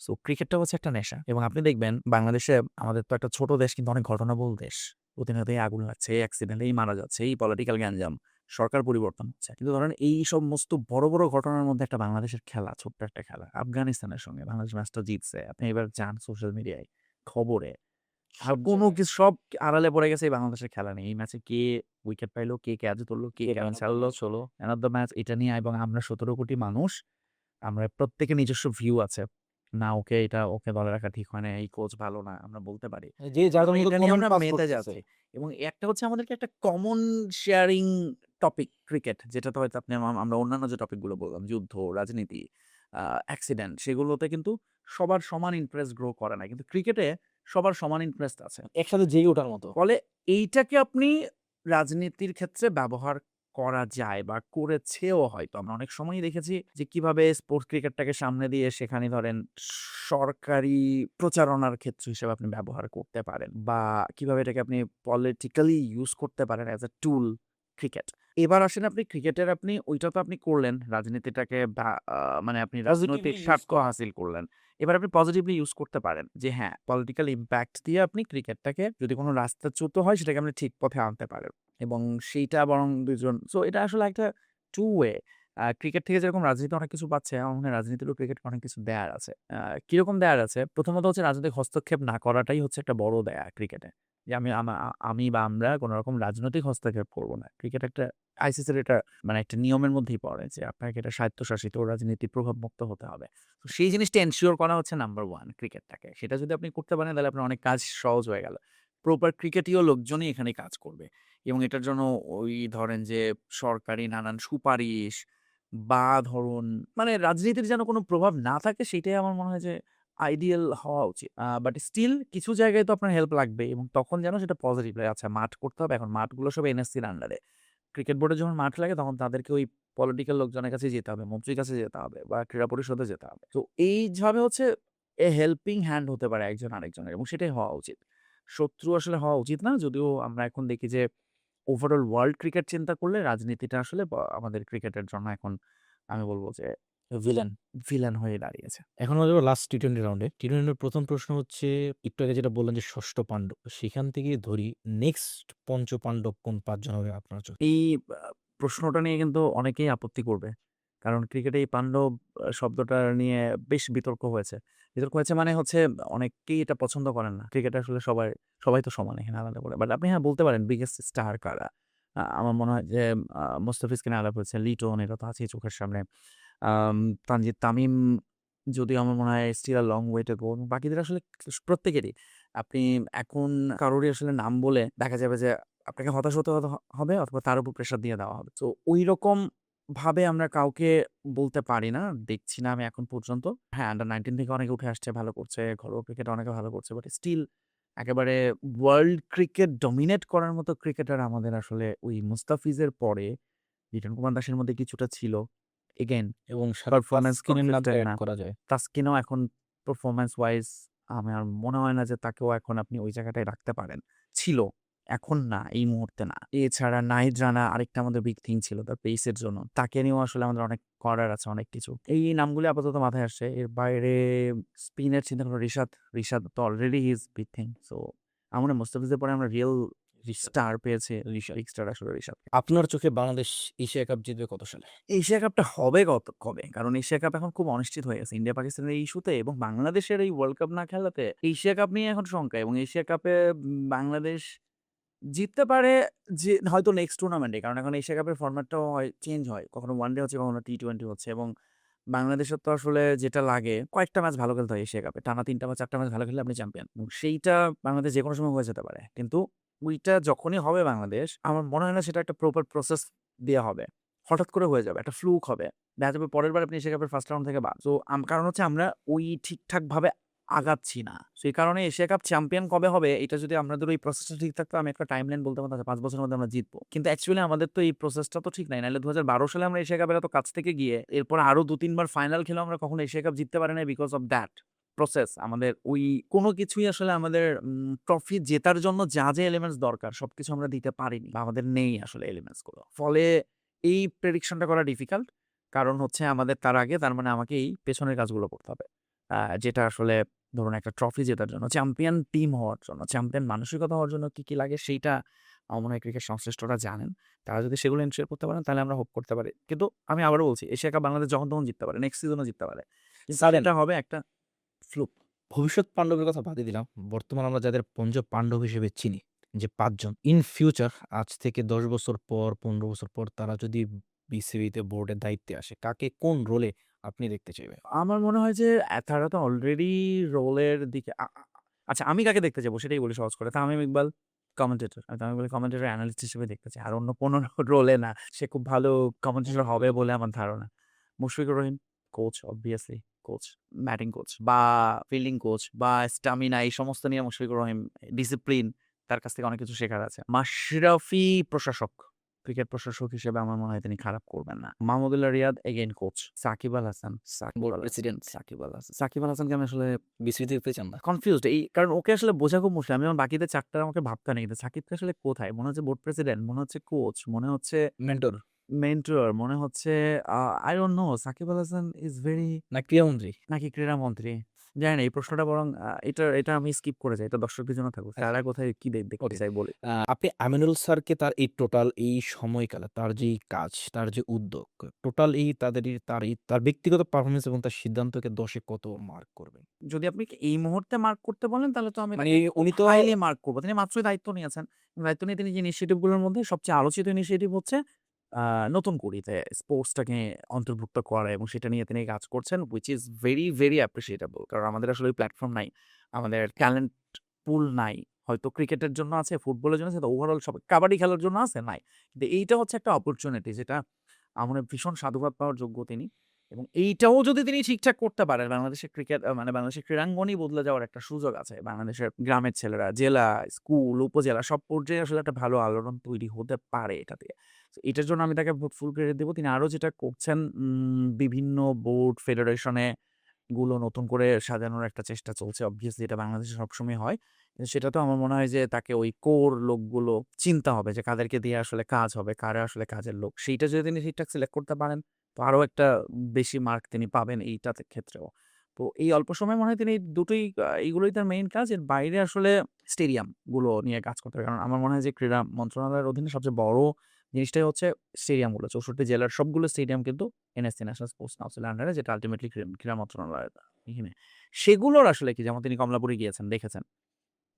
সো ক্রিকেটটা হচ্ছে একটা নেশা এবং আপনি দেখবেন বাংলাদেশে আমাদের তো একটা ছোট দেশ কিন্তু অনেক ঘটনাবহুল দেশ। প্রতিনিয়তই আগুন লাগছে, এই অ্যাক্সিডেন্টেই মারা যাচ্ছে, এই পলিটিক্যাল গ্যাঞ্জাম, সরকার পরিবর্তন হচ্ছে। কিন্তু ধরেন এই সমস্ত বড় ঘটনার মধ্যে একটা বাংলাদেশের খেলা, ছোট্ট একটা খেলা। আফগানিস্তানের সঙ্গে বাংলাদেশ ম্যাচটা জিতছে। আপনি এবার যান সোশ্যাল মিডিয়ায়, খবরে সব কোনো জায়গায় কিছু সব আড়ালে পড়ে গেছে এই বাংলাদেশের খেলা নিয়ে। এই ম্যাচে কে উইকেট পাইলো, কে ক্যাচ ধরলো, কে কে কেমন ম্যান অফ দ্য খেললো, ম্যাচ হলো? ম্যান অফ দ্য ম্যাচ এটা নিয়ে এবং আমরা ১৭ কোটি মানুষ, আমরা প্রত্যেকের নিজস্ব ভিউ আছে। না ওকে দলে রাখা ঠিক হয় না, এই কোচ ভালো না, আমরা বলতে পারি। যে যার এবং মতো এটা নিয়ে কমেন্ট আমরা পাস মেতে করতেছে। যাচ্ছি। এবং একটা হচ্ছে আমাদেরকে একটা কমন শেয়ারিং টপিক ক্রিকেট, যেটাতে হয়তো আপনি আমরা অন্যান্য যে টপিকগুলো বললাম, যুদ্ধ, রাজনীতি, অ্যাক্সিডেন্ট, সেগুলোতে কিন্তু সবার সমান ইন্টারেস্ট গ্রো করে না। কিন্তু ক্রিকেটে সবার সমান ইন্টারেস্ট আছে। একসাথে জেগে ওঠার মতো। ফলে এইটাকে আপনি রাজনীতির ক্ষেত্রে ব্যবহার করা যায় বা করেছেও হয়তো। আমরা অনেক সময়ই দেখেছি যে কিভাবে স্পোর্টস ক্রিকেটটাকে সামনে দিয়ে সেখানে ধরেন সরকারি প্রচারণার ক্ষেত্র হিসেবে আপনি ব্যবহার করতে পারেন বা কিভাবে এটাকে আপনি পলিটিক্যালি ইউজ করতে পারেন অ্যাজ এ টুল ক্রিকেট। এবার আসেন আপনি ক্রিকেটের আপনি ওইটা তো আপনি করলেন রাজনীতিটাকে বা মানে আপনি রাজনৈতিক পজিটিভলি ইউজ স্বার্থ করা। হাসিল করলেন। এবার আপনি পজিটিভলি ইউজ করতে পারেন যে হ্যাঁ, পলিটিক্যাল ইমপ্যাক্ট দিয়ে আপনি ক্রিকেটটাকে যদি কোনো রাস্তাচ্যুত হয় সেটাকে আপনি ঠিক পথে আনতে পারেন এবং সেইটা বরং ২ জন সো এটা আসলে একটা টু ওয়ে। ক্রিকেট থেকে যেরকম রাজনীতি অনেক কিছু পাচ্ছে, আমার মনে হয় রাজনীতিরও ক্রিকেটকে অনেক কিছু দেয়ার আছে। কিরকম দেয়ার আছে? প্রথমত হচ্ছে রাজনৈতিক হস্তক্ষেপ না করাটাই হচ্ছে একটা বড় দেয়া ক্রিকেটে। যে আমি বা আমরা কোন রকম রাজনৈতিক হস্তক্ষেপ করব না। ক্রিকেট একটা আইসিসির এটা মানে একটা নিয়মের মধ্যেই পড়ে যে আপনাকে এটা স্বায়ত্তশাসিত রাজনীতি প্রভাবমুক্ত হতে হবে। তো সেই জিনিসটা এনশিওর করা হচ্ছে নাম্বার 1 ক্রিকেটটাকে। সেটা যদি আপনি করতে পারেন তাহলে আপনার অনেক কাজ সহজ হয়ে গেল। প্রপার ক্রিকেটীয় লোকজনই এখানে কাজ করবে। এবং এটার জন্য ওই ধরেন যে সরকারি নানান সুপারিশ বা ধরুন মানে রাজনীতির যেন কোনো প্রভাব না থাকে সেটাই আমার মনে হয় যে আইডিয়াল হওয়া উচিত। বাট স্টিল কিছু জায়গায় তো আপনার হেল্প লাগবে এবং তখন যেন সেটা পজিটিভ লাগে। আচ্ছা মাঠ করতে হবে। এখন মাঠগুলো সব এনএসসির আন্ডারে। ক্রিকেট বোর্ডে যখন মাঠ লাগে তখন তাদেরকে ওই পলিটিক্যাল লোকজনের কাছে যেতে হবে, মন্ত্রীর কাছে যেতে হবে বা ক্রীড়া পরিষদে যেতে হবে। তো এইভাবে হচ্ছে হেল্পিং হ্যান্ড হতে পারে একজন আরেকজনের এবং সেটাই হওয়া উচিত। শত্রু আসলে হওয়া উচিত না। যদিও আমরা এখন দেখি যে ওভারঅল ওয়ার্ল্ড ক্রিকেট চিন্তা করলে রাজনীতিটা আসলে আমাদের ক্রিকেটের জন্য এখন আমি বলব যে ভিলেন। ভিলেন হয়ে দাঁড়িয়েছে। এখন হলো লাস্ট টি-20 রাউন্ডে। টি-20 প্রথম প্রশ্ন হচ্ছে একটু আগে যেটা বললেন যে ষষ্ঠ পাণ্ডব। সেখান থেকে ধরি নেক্সট পঞ্চপাণ্ডব কোন ৫ জন হবে আপনার চোখে? এই প্রশ্নটা নিয়ে কিন্তু অনেকেই আপত্তি করবে। কারণ ক্রিকেটে এই পাণ্ডব শব্দটা নিয়ে বেশ বিতর্ক হয়েছে। বিতর্ক হয়েছে মানে হচ্ছে অনেকেই এটা পছন্দ করেন না। ক্রিকেটে আসলে সবাই তো সমান এখানে আলাদা করে। বাট আপনি হ্যাঁ বলতে পারেন বিগেস্ট স্টার কারা? আমার মনে হয় যে মোস্তাফিজকে নিয়ে আলাপ হয়েছে, লিটন এরা তো আছেই চোখের সামনে। আম তানজিদ তামিম যদিও আমার মনে হয় still a long way to go. বাকিদের আসলে প্রত্যেকেরই। আপনি এখন কারোরই আসলে নাম বলে দেখা যাবে যে আপনাকে হতাশ হতে হবে অথবা তার উপর প্রেশার দিয়ে দেওয়া হবে। তো ঐরকম ভাবে আমরা কাউকে বলতে পারি না। দেখছি না আমি এখন পর্যন্ত। হ্যাঁ, আন্ডার-19 থেকে অনেকে উঠে আসছে, ভালো করছে। ঘরোয়া ক্রিকেটে অনেকে ভালো করছে। বাট স্টিল একেবারে ওয়ার্ল্ড ক্রিকেট ডমিনেট করার মতো ক্রিকেটার আমাদের আসলে ওই মুস্তাফিজের পরে লিটন কুমার দাসের মধ্যে কিছুটা ছিল। এগেইন এবং সাথে পারফরম্যান্স তাসকিনের নামটা কনসিস্টেন্ট এড না। করা যায়। তাসকিনও এখন পারফরম্যান্স ওয়াইজ আমার মনে হয় না যে তাকেও এখন আপনি ওই জায়গাটায় রাখতে পারেন। ছিল, এখন না, এই মুহূর্তে না। এছাড়া নাহিদ রানা আরেকটা আমাদের বিগ থিং ছিল তার পেসের জন্য। তাকে নিয়েও আসলে আমাদের অনেক করার আছে অনেক কিছু। এই নামগুলো আপাতত মাথায় আসছে। এর বাইরে স্পিনের চিন্তা করো রিশাদ তো already he is big thing. So আমার মনে হয় মুস্তাফিজের পরে আমরা রিয়েল স্টার পেয়েছি বিগ স্টার আসলে রিশাদ। আপনার চোখে বাংলাদেশ এশিয়া কাপ জিতবে কত সালে? এশিয়া কাপটা হবে কবে? কারণ এশিয়া কাপ এখন খুব অনিশ্চিত হয়ে গেছে। ইন্ডিয়া পাকিস্তানের এই ইস্যুতে এবং বাংলাদেশের এই ওয়ার্ল্ড কাপ না খেলাতে এশিয়া কাপ নিয়ে এখন শঙ্কা এবং এশিয়া কাপে বাংলাদেশ জিততে পারে যে হয়তো নেক্সট টুর্নামেন্টে। কারণ এখন এশিয়া কাপের ফরম্যাটটাও চেঞ্জ হয়। কখনো ওয়ান ডে হচ্ছে, কখনো টি-20 হচ্ছে এবং বাংলাদেশের তো আসলে যেটা লাগে কয়েকটা ম্যাচ ভালো খেলতে হয় এশিয়া কাপে। টানা ৩ টা বা ৪ টা ম্যাচ ভালো খেললে আপনি চ্যাম্পিয়ন। এবং সেইটা বাংলাদেশ যেকোনো সময় হয়ে যেতে পারে। কিন্তু ওইটা যখনই হবে বাংলাদেশ, আমার মনে হয় না সেটা একটা প্রপার প্রসেস দেয়া হবে। হঠাৎ করে হয়ে যাবে। একটা ফ্লুক হবে। দেখা যাবে পরের বার আপনি এশিয়া কাপের ফার্স্ট রাউন্ড থেকে বাদ। সো কারণ হচ্ছে আমরা ওই ঠিকঠাকভাবে আগাচ্ছি না। সেই কারণে এশিয়া কাপ চ্যাম্পিয়ন কবে হবে এটা যদি আমাদের ওই প্রসেসটা ঠিক থাকতো আমি একটা টাইমলাইন বলতে পারতাম যে ৫ বছরের মধ্যে আমরা জিতবো। কিন্তু অ্যাকচুয়ালি আমাদের তো এই প্রসেসটা তো ঠিক নাই। নাহলে ২০১২ সালে আমরা এশিয়া কাপের এত কাছ থেকে গিয়ে এরপর আরো ২-৩ বার ফাইনাল খেলেও আমরা কখনো এশিয়া কাপ জিততে পারি নাই বিকজ অফ দ্যাট প্রসেস। আমাদের ওই কোনো কিছুই আসলে আমাদের ট্রফি জেতার জন্য যা এলিমেন্টস দরকার সবকিছু আমরা দিতে পারিনি বা আমাদের নেই আসলে এলিমেন্টস গুলো। ফলে এই প্রেডিকশনটা করা ডিফিকাল্ট। কারণ হচ্ছে আমাদের তার আগে তার মানে আমাকে এই পেছনের কাজগুলো করতে হবে। যেটা আসলে ধরুন একটা ট্রফি জেতার জন্য, চ্যাম্পিয়ন টিম হওয়ার জন্য, চ্যাম্পিয়ন মানসিকতা হওয়ার জন্য কি লাগে সেইটা আমার মনে হয় ক্রিকেট সংশ্লিষ্টরা জানেন। তারা যদি সেগুলো এনশিওর করতে পারেন তাহলে আমরা হোপ করতে পারি। কিন্তু আমি আবারও বলছি এশিয়া কাপ বাংলাদেশ যখন তখন জিততে পারে। নেক্সট সিজনও জিততে পারে। কিন্তু সাডেন সেটা হবে একটা ফ্লুক। ভবিষ্যৎ পাণ্ডবের কথা বাদই দিলাম। বর্তমানে আমরা যাদের পঞ্চ পাণ্ডব হিসেবে চিনি যে ৫ জন। ইন ফিউচার আজ থেকে ১০ বছর পর, ১৫ বছর পর তারা যদি বিসিবিতে বোর্ডের দায়িত্বে আসে, কাকে কোন রোলে আপনি দেখতে চাইবেন? আমার মনে হয় যে তারা তো অলরেডি রোলের দিকে আচ্ছা আমি কাকে দেখতে যাবো সেটাই বলি সহজ করে। তামিম ইকবাল কমেন্টেটর। আমি তামিম ইকবাল কমেন্টেটর অ্যানালিস্ট হিসেবে দেখতে চাই। আর অন্য কোনো রোলে না। সে খুব ভালো কমেন্টেটর হবে বলে আমার ধারণা। Mushfiqur Rahim coach obviously coach, batting coach বা ফিল্ডিং কোচ বা স্টামিনা এই সমস্ত নিয়ে মুশফিকুর রহিম ডিসিপ্লিন তার কাছ থেকে অনেক কিছু শেখার আছে। মাশরাফি প্রশাসক। ক্রিকেট প্রশাসক হিসেবে আমার মনে হয় তিনি খারাপ করবেন না। Mahmudullah Riyad again coach. Shakib Al Hasan, board president Shakib Al হাসানকে আমি আসলে বিসিবিতে দেখতে চান না? কনফিউজড এই কারণ ওকে আসলে বোঝা খুব মুশকিল। আমি আমার বাকিদের ৪ টা আমাকে ভাবতে নেই। কিন্তু সাকিবকে আসলে কোথায়? মনে হচ্ছে বোর্ড প্রেসিডেন্ট, মনে হচ্ছে কোচ, মনে হচ্ছে মেন্টর মেন্টর, মনে হচ্ছে uh I don't know Shakib Al Hasan is very না ক্রীড়ামন্ত্রী? নাকি ক্রীড়ামন্ত্রী? জানি না এই প্রশ্নটা বরং এটা আমি স্কিপ করে যাই। এটা দর্শকদের জন্য থাকুক। আচ্ছা, তারা কোথায় কি দেখতে ওকে। চাই বলি। আপনি আমিনুল স্যারকে তার এই টোটাল এই সময়কালে তার যেই কাজ, তার যে উদ্যোগ, টোটাল এই তার ব্যক্তিগত পারফরম্যান্স এবং তার সিদ্ধান্তকে ১০ এ কত মার্ক করবেন? যদি আপনি এই মুহূর্তে মার্ক করতে বলেন তাহলে তো আমি মানে তাকে উনি তো হাইলি মার্ক করব। তিনি মাত্রই দায়িত্ব নিয়েছেন। দায়িত্ব নিয়ে তিনি যে ইনিশিয়েটিভ গুলোর মধ্যে সবচেয়ে আলোচিত ইনিশিয়েটিভ হচ্ছে নতুন কুড়িতে স্পোর্টসটাকে অন্তর্ভুক্ত করা এবং সেটা নিয়ে তিনি কাজ করছেন which is very appreciable কারণ আমাদের আসলে ওই প্ল্যাটফর্ম নাই। আমাদের ট্যালেন্ট পুল নাই। হয়তো ক্রিকেটের জন্য আছে, ফুটবলের জন্য আছে, ওভারঅল সব কাবাডি খেলার জন্য আছে, নাই। কিন্তু এইটা হচ্ছে একটা অপরচুনিটি যেটা আমার ভীষণ সাধুবাদ পাওয়ার যোগ্য তিনি। এবং এইটাও যদি তিনি ঠিকঠাক করতে পারেন বাংলাদেশের ক্রিকেট মানে বাংলাদেশের ক্রীড়াঙ্গনই বদলে যাওয়ার একটা সুযোগ আছে। বাংলাদেশের গ্রামের ছেলেরা, জেলা, স্কুল, উপজেলা সব পর্যায়ে আসলে একটা ভালো আলোড়ন তৈরি হতে পারে এটা দিয়ে। তো এটার জন্য আমি তাকে ফুল ক্রেডিট দেব। তিনি আরো যেটা করছেন বিভিন্ন বোর্ড, ফেডারেশনে গুলো নতুন করে সাজানোর একটা চেষ্টা চলছে। অবভিয়াসলি এটা বাংলাদেশে সবসময় হয়। কিন্তু সেটাতেও আমার মনে হয় যে তাকে ওই কোর লোকগুলো চিনতে হবে যে কাদেরকে দিয়ে আসলে কাজ হবে, কারা আসলে কাজের লোক। সেইটা যদি তিনি ঠিকঠাক সিলেক্ট করতে পারেন তো আরো একটা বেশি মার্ক তিনি পাবেন এইটাতে ক্ষেত্রেও। তো এই অল্প সময়ে মনে হয় তিনি দুটোই এইগুলোই তার মেইন কাজ। এর বাইরে আসলে স্টেডিয়াম গুলো নিয়ে কাজ করতে হবে। কারণ আমার মনে হয় যে ক্রীড়া মন্ত্রণালয়ের অধীনে সবচেয়ে বড় জিনিসটাই হচ্ছে স্টেডিয়ামগুলো। 64 জেলার সবগুলো স্টেডিয়াম কিন্তু এনএসসি ন্যাশনাল স্পোর্টস কাউন্সিল এর আন্ডারে, যেটা আল্টিমেটলি ক্রীড়া মন্ত্রণালয়ের অধীনে। সেগুলোর আসলে কি, যেমন তিনি কমলাপুরে গিয়েছেন, দেখেছেন।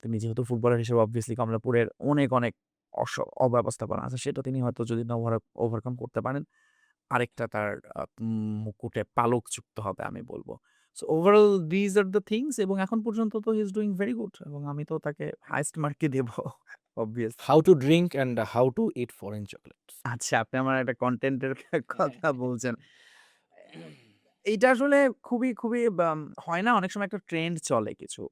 তিনি যেহেতু ফুটবলার হিসেবে অবভিয়াসলি কমলাপুরের অনেক অব্যবস্থাপনা আছে, সেটা তিনি হয়তো যদি না ওভারকাম করতে পারেন, আরেকটা তার মুকুটে পালক যুক্ত হবে আমি বলব। So overall this are the things, এবং এখন পর্যন্ত তো he is doing very good, এবং আমি তো তাকে হাইয়েস্ট মার্কই দেব obviously. How to drink and how to eat foreign chocolates. আচ্ছা, আপনি আমার একটা কনটেন্টের কথা বলছেন। এইটা আসলে খুবই হয় না? অনেক সময় একটা ট্রেন্ড চলে কিছু।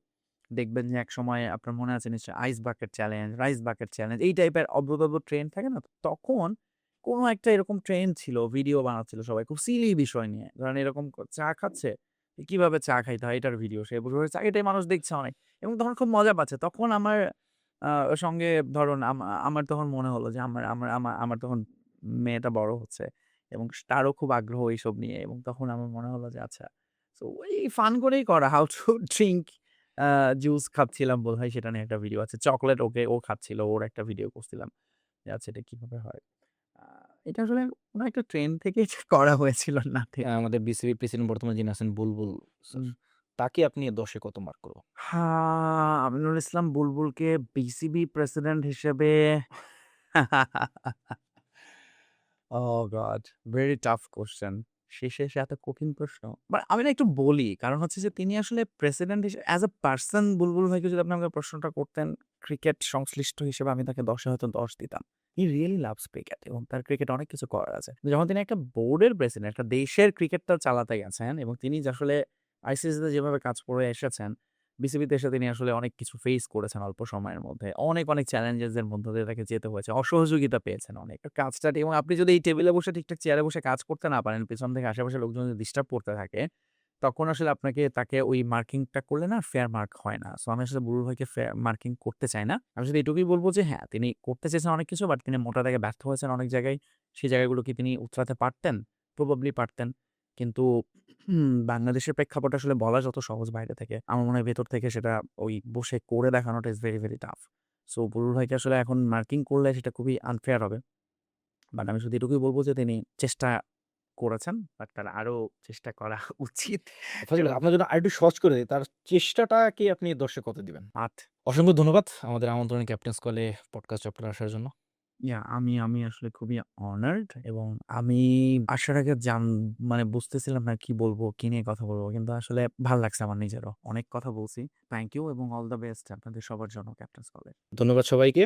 দেখবেন যে একসময় আপনার মনে আছে নিশ্চয়ই ice bucket challenge, rice bucket challenge, এই টাইপের অদ্ভুত ট্রেন্ড থাকে না? তখন কোনো একটা এরকম ট্রেন্ড ছিল, ভিডিও বানাচ্ছিল সবাই খুব সিলি বিষয় নিয়ে। ধরেন এরকম চা খাচ্ছে, কিভাবে চা খাইতে হয় এটার ভিডিও। সে বসে চা, এটাই মানুষ দেখছে অনেক, এবং তখন খুব মজা পাচ্ছে। তখন আমার সঙ্গে ধরুন আমার তখন মনে হলো যে আমার আমার আমা আমার তখন মেয়েটা বড় হচ্ছে, এবং তারও খুব আগ্রহ এইসব নিয়ে, এবং তখন আমার মনে হলো যে আচ্ছা, সো ওই ফান করেই করা, how to drink a juice খাচ্ছিলাম বোধহয়, সেটা নিয়ে একটা ভিডিও আছে। চকোলেট ও খাচ্ছিল, ওর একটা ভিডিও করছিলাম। যে আচ্ছা এটা কিভাবে হয়? আ এটা আসলে কোনো একটা ট্রেন্ড থেকেই করা হয়েছিল, নাথিং। আমাদের বিসিবির প্রেসিডেন্ট বর্তমানে যিনি আছেন বুলবুল স্যার। হুম। তাকে আপনি ১০ এ কত মার্ক করবেন? আমিনুল ইসলাম বুলবুলকে বিসিবি প্রেসিডেন্ট হিসেবে ওহ গড! Very tough question. শেষে এসে এত কঠিন প্রশ্ন। বাট আমি না একটু বলি। কারণ হচ্ছে যে তিনি আসলে প্রেসিডেন্ট হিসেবে অ্যাজ আ পারসন বুলবুল ভাইকে যদি আপনি আমাকে প্রশ্নটা করতেন, ক্রিকেট সংশ্লিষ্ট হিসেবে আমি তাকে ১০ এ হয়তো ১০ দিতাম। হি রিয়ালি লাভস ক্রিকেট, এবং তার ক্রিকেটে অনেক কিছু করার আছে। কিন্তু যখন তিনি একটা বোর্ডের প্রেসিডেন্ট, একটা দেশের ক্রিকেটটা চালাতে গেছেন, এবং তিনি যে আসলে আইসিসিতে যেভাবে কাজ করে এসেছেন, বিসিবিতে এসে তিনি আসলে অনেক কিছু ফেস করেছেন অল্প সময়ের মধ্যে। অনেক চ্যালেঞ্জেস এর মধ্য দিয়ে তাকে যেতে হয়েছে। অসহযোগিতা পেয়েছেন অনেক। কাজটা, এবং আপনি যদি এই টেবিলে বসে ঠিকঠাক চেয়ারে বসে কাজ করতে না পারেন, পেছন থেকে আশেপাশের লোকজন যদি ডিস্টার্ব করতে থাকে, তখন আসলে তাকে ওই মার্কিংটা করলে না ফেয়ার মার্ক হয় না। সো আমি আসলে বুলবুল ভাইকে ফেয়ার মার্কিং করতে চাই না। আমি শুধু এটুকুই বলব যে হ্যাঁ, তিনি করতে চেয়েছেন অনেক কিছু, বাট তিনি মোটা দাগে ব্যর্থ হয়েছেন অনেক জায়গায়। সেই জায়গাগুলো কি তিনি উতরাতে পারতেন? প্রবাবলি পারতেন। কিন্তু বাংলাদেশের প্রেক্ষাপটে আসলে বলা যত সহজ বাইরে থেকে, আমার মনে হয় ভেতর থেকে সেটা ওই বসে করে দেখানোটা ইজ ভেরি টাফ। সো বুলবুল ভাইকে আসলে এখন মার্কিং করলে সেটা খুবই আনফেয়ার হবে। বাট আমি শুধু এটুকুই বলব যে তিনি চেষ্টা করেছেন। বাট তার আরো চেষ্টা করা উচিত। ফাজিল এবং আপনার জন্য আরেকটু সহজ করে দেই। তার চেষ্টাটাকে আপনি ১০ এ কত দিবেন? আত অসংখ্য ধন্যবাদ আমাদের আমন্ত্রণে ক্যাপ্টেন্স কলে পডকাস্ট চ্যাপ্টারে আসার জন্য। আমি আসলে খুবই অনার্ড, এবং আমি আসার আগে মানে বুঝতেছিলাম না কি বলবো, কি নিয়ে কথা বলবো। কিন্তু আসলে ভাল লাগছে আমার নিজেরও। অনেক কথা বলছি। থ্যাংক ইউ, এবং অল দ্য বেস্ট আপনাদের সবার জন্য ক্যাপ্টেন্স কলে। ধন্যবাদ সবাইকে।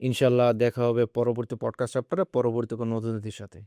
ইনশাআল্লাহ দেখা হবে পরবর্তী পডকাস্ট চ্যাপ্টারে পরবর্তী কোনো অতিথির সাথে।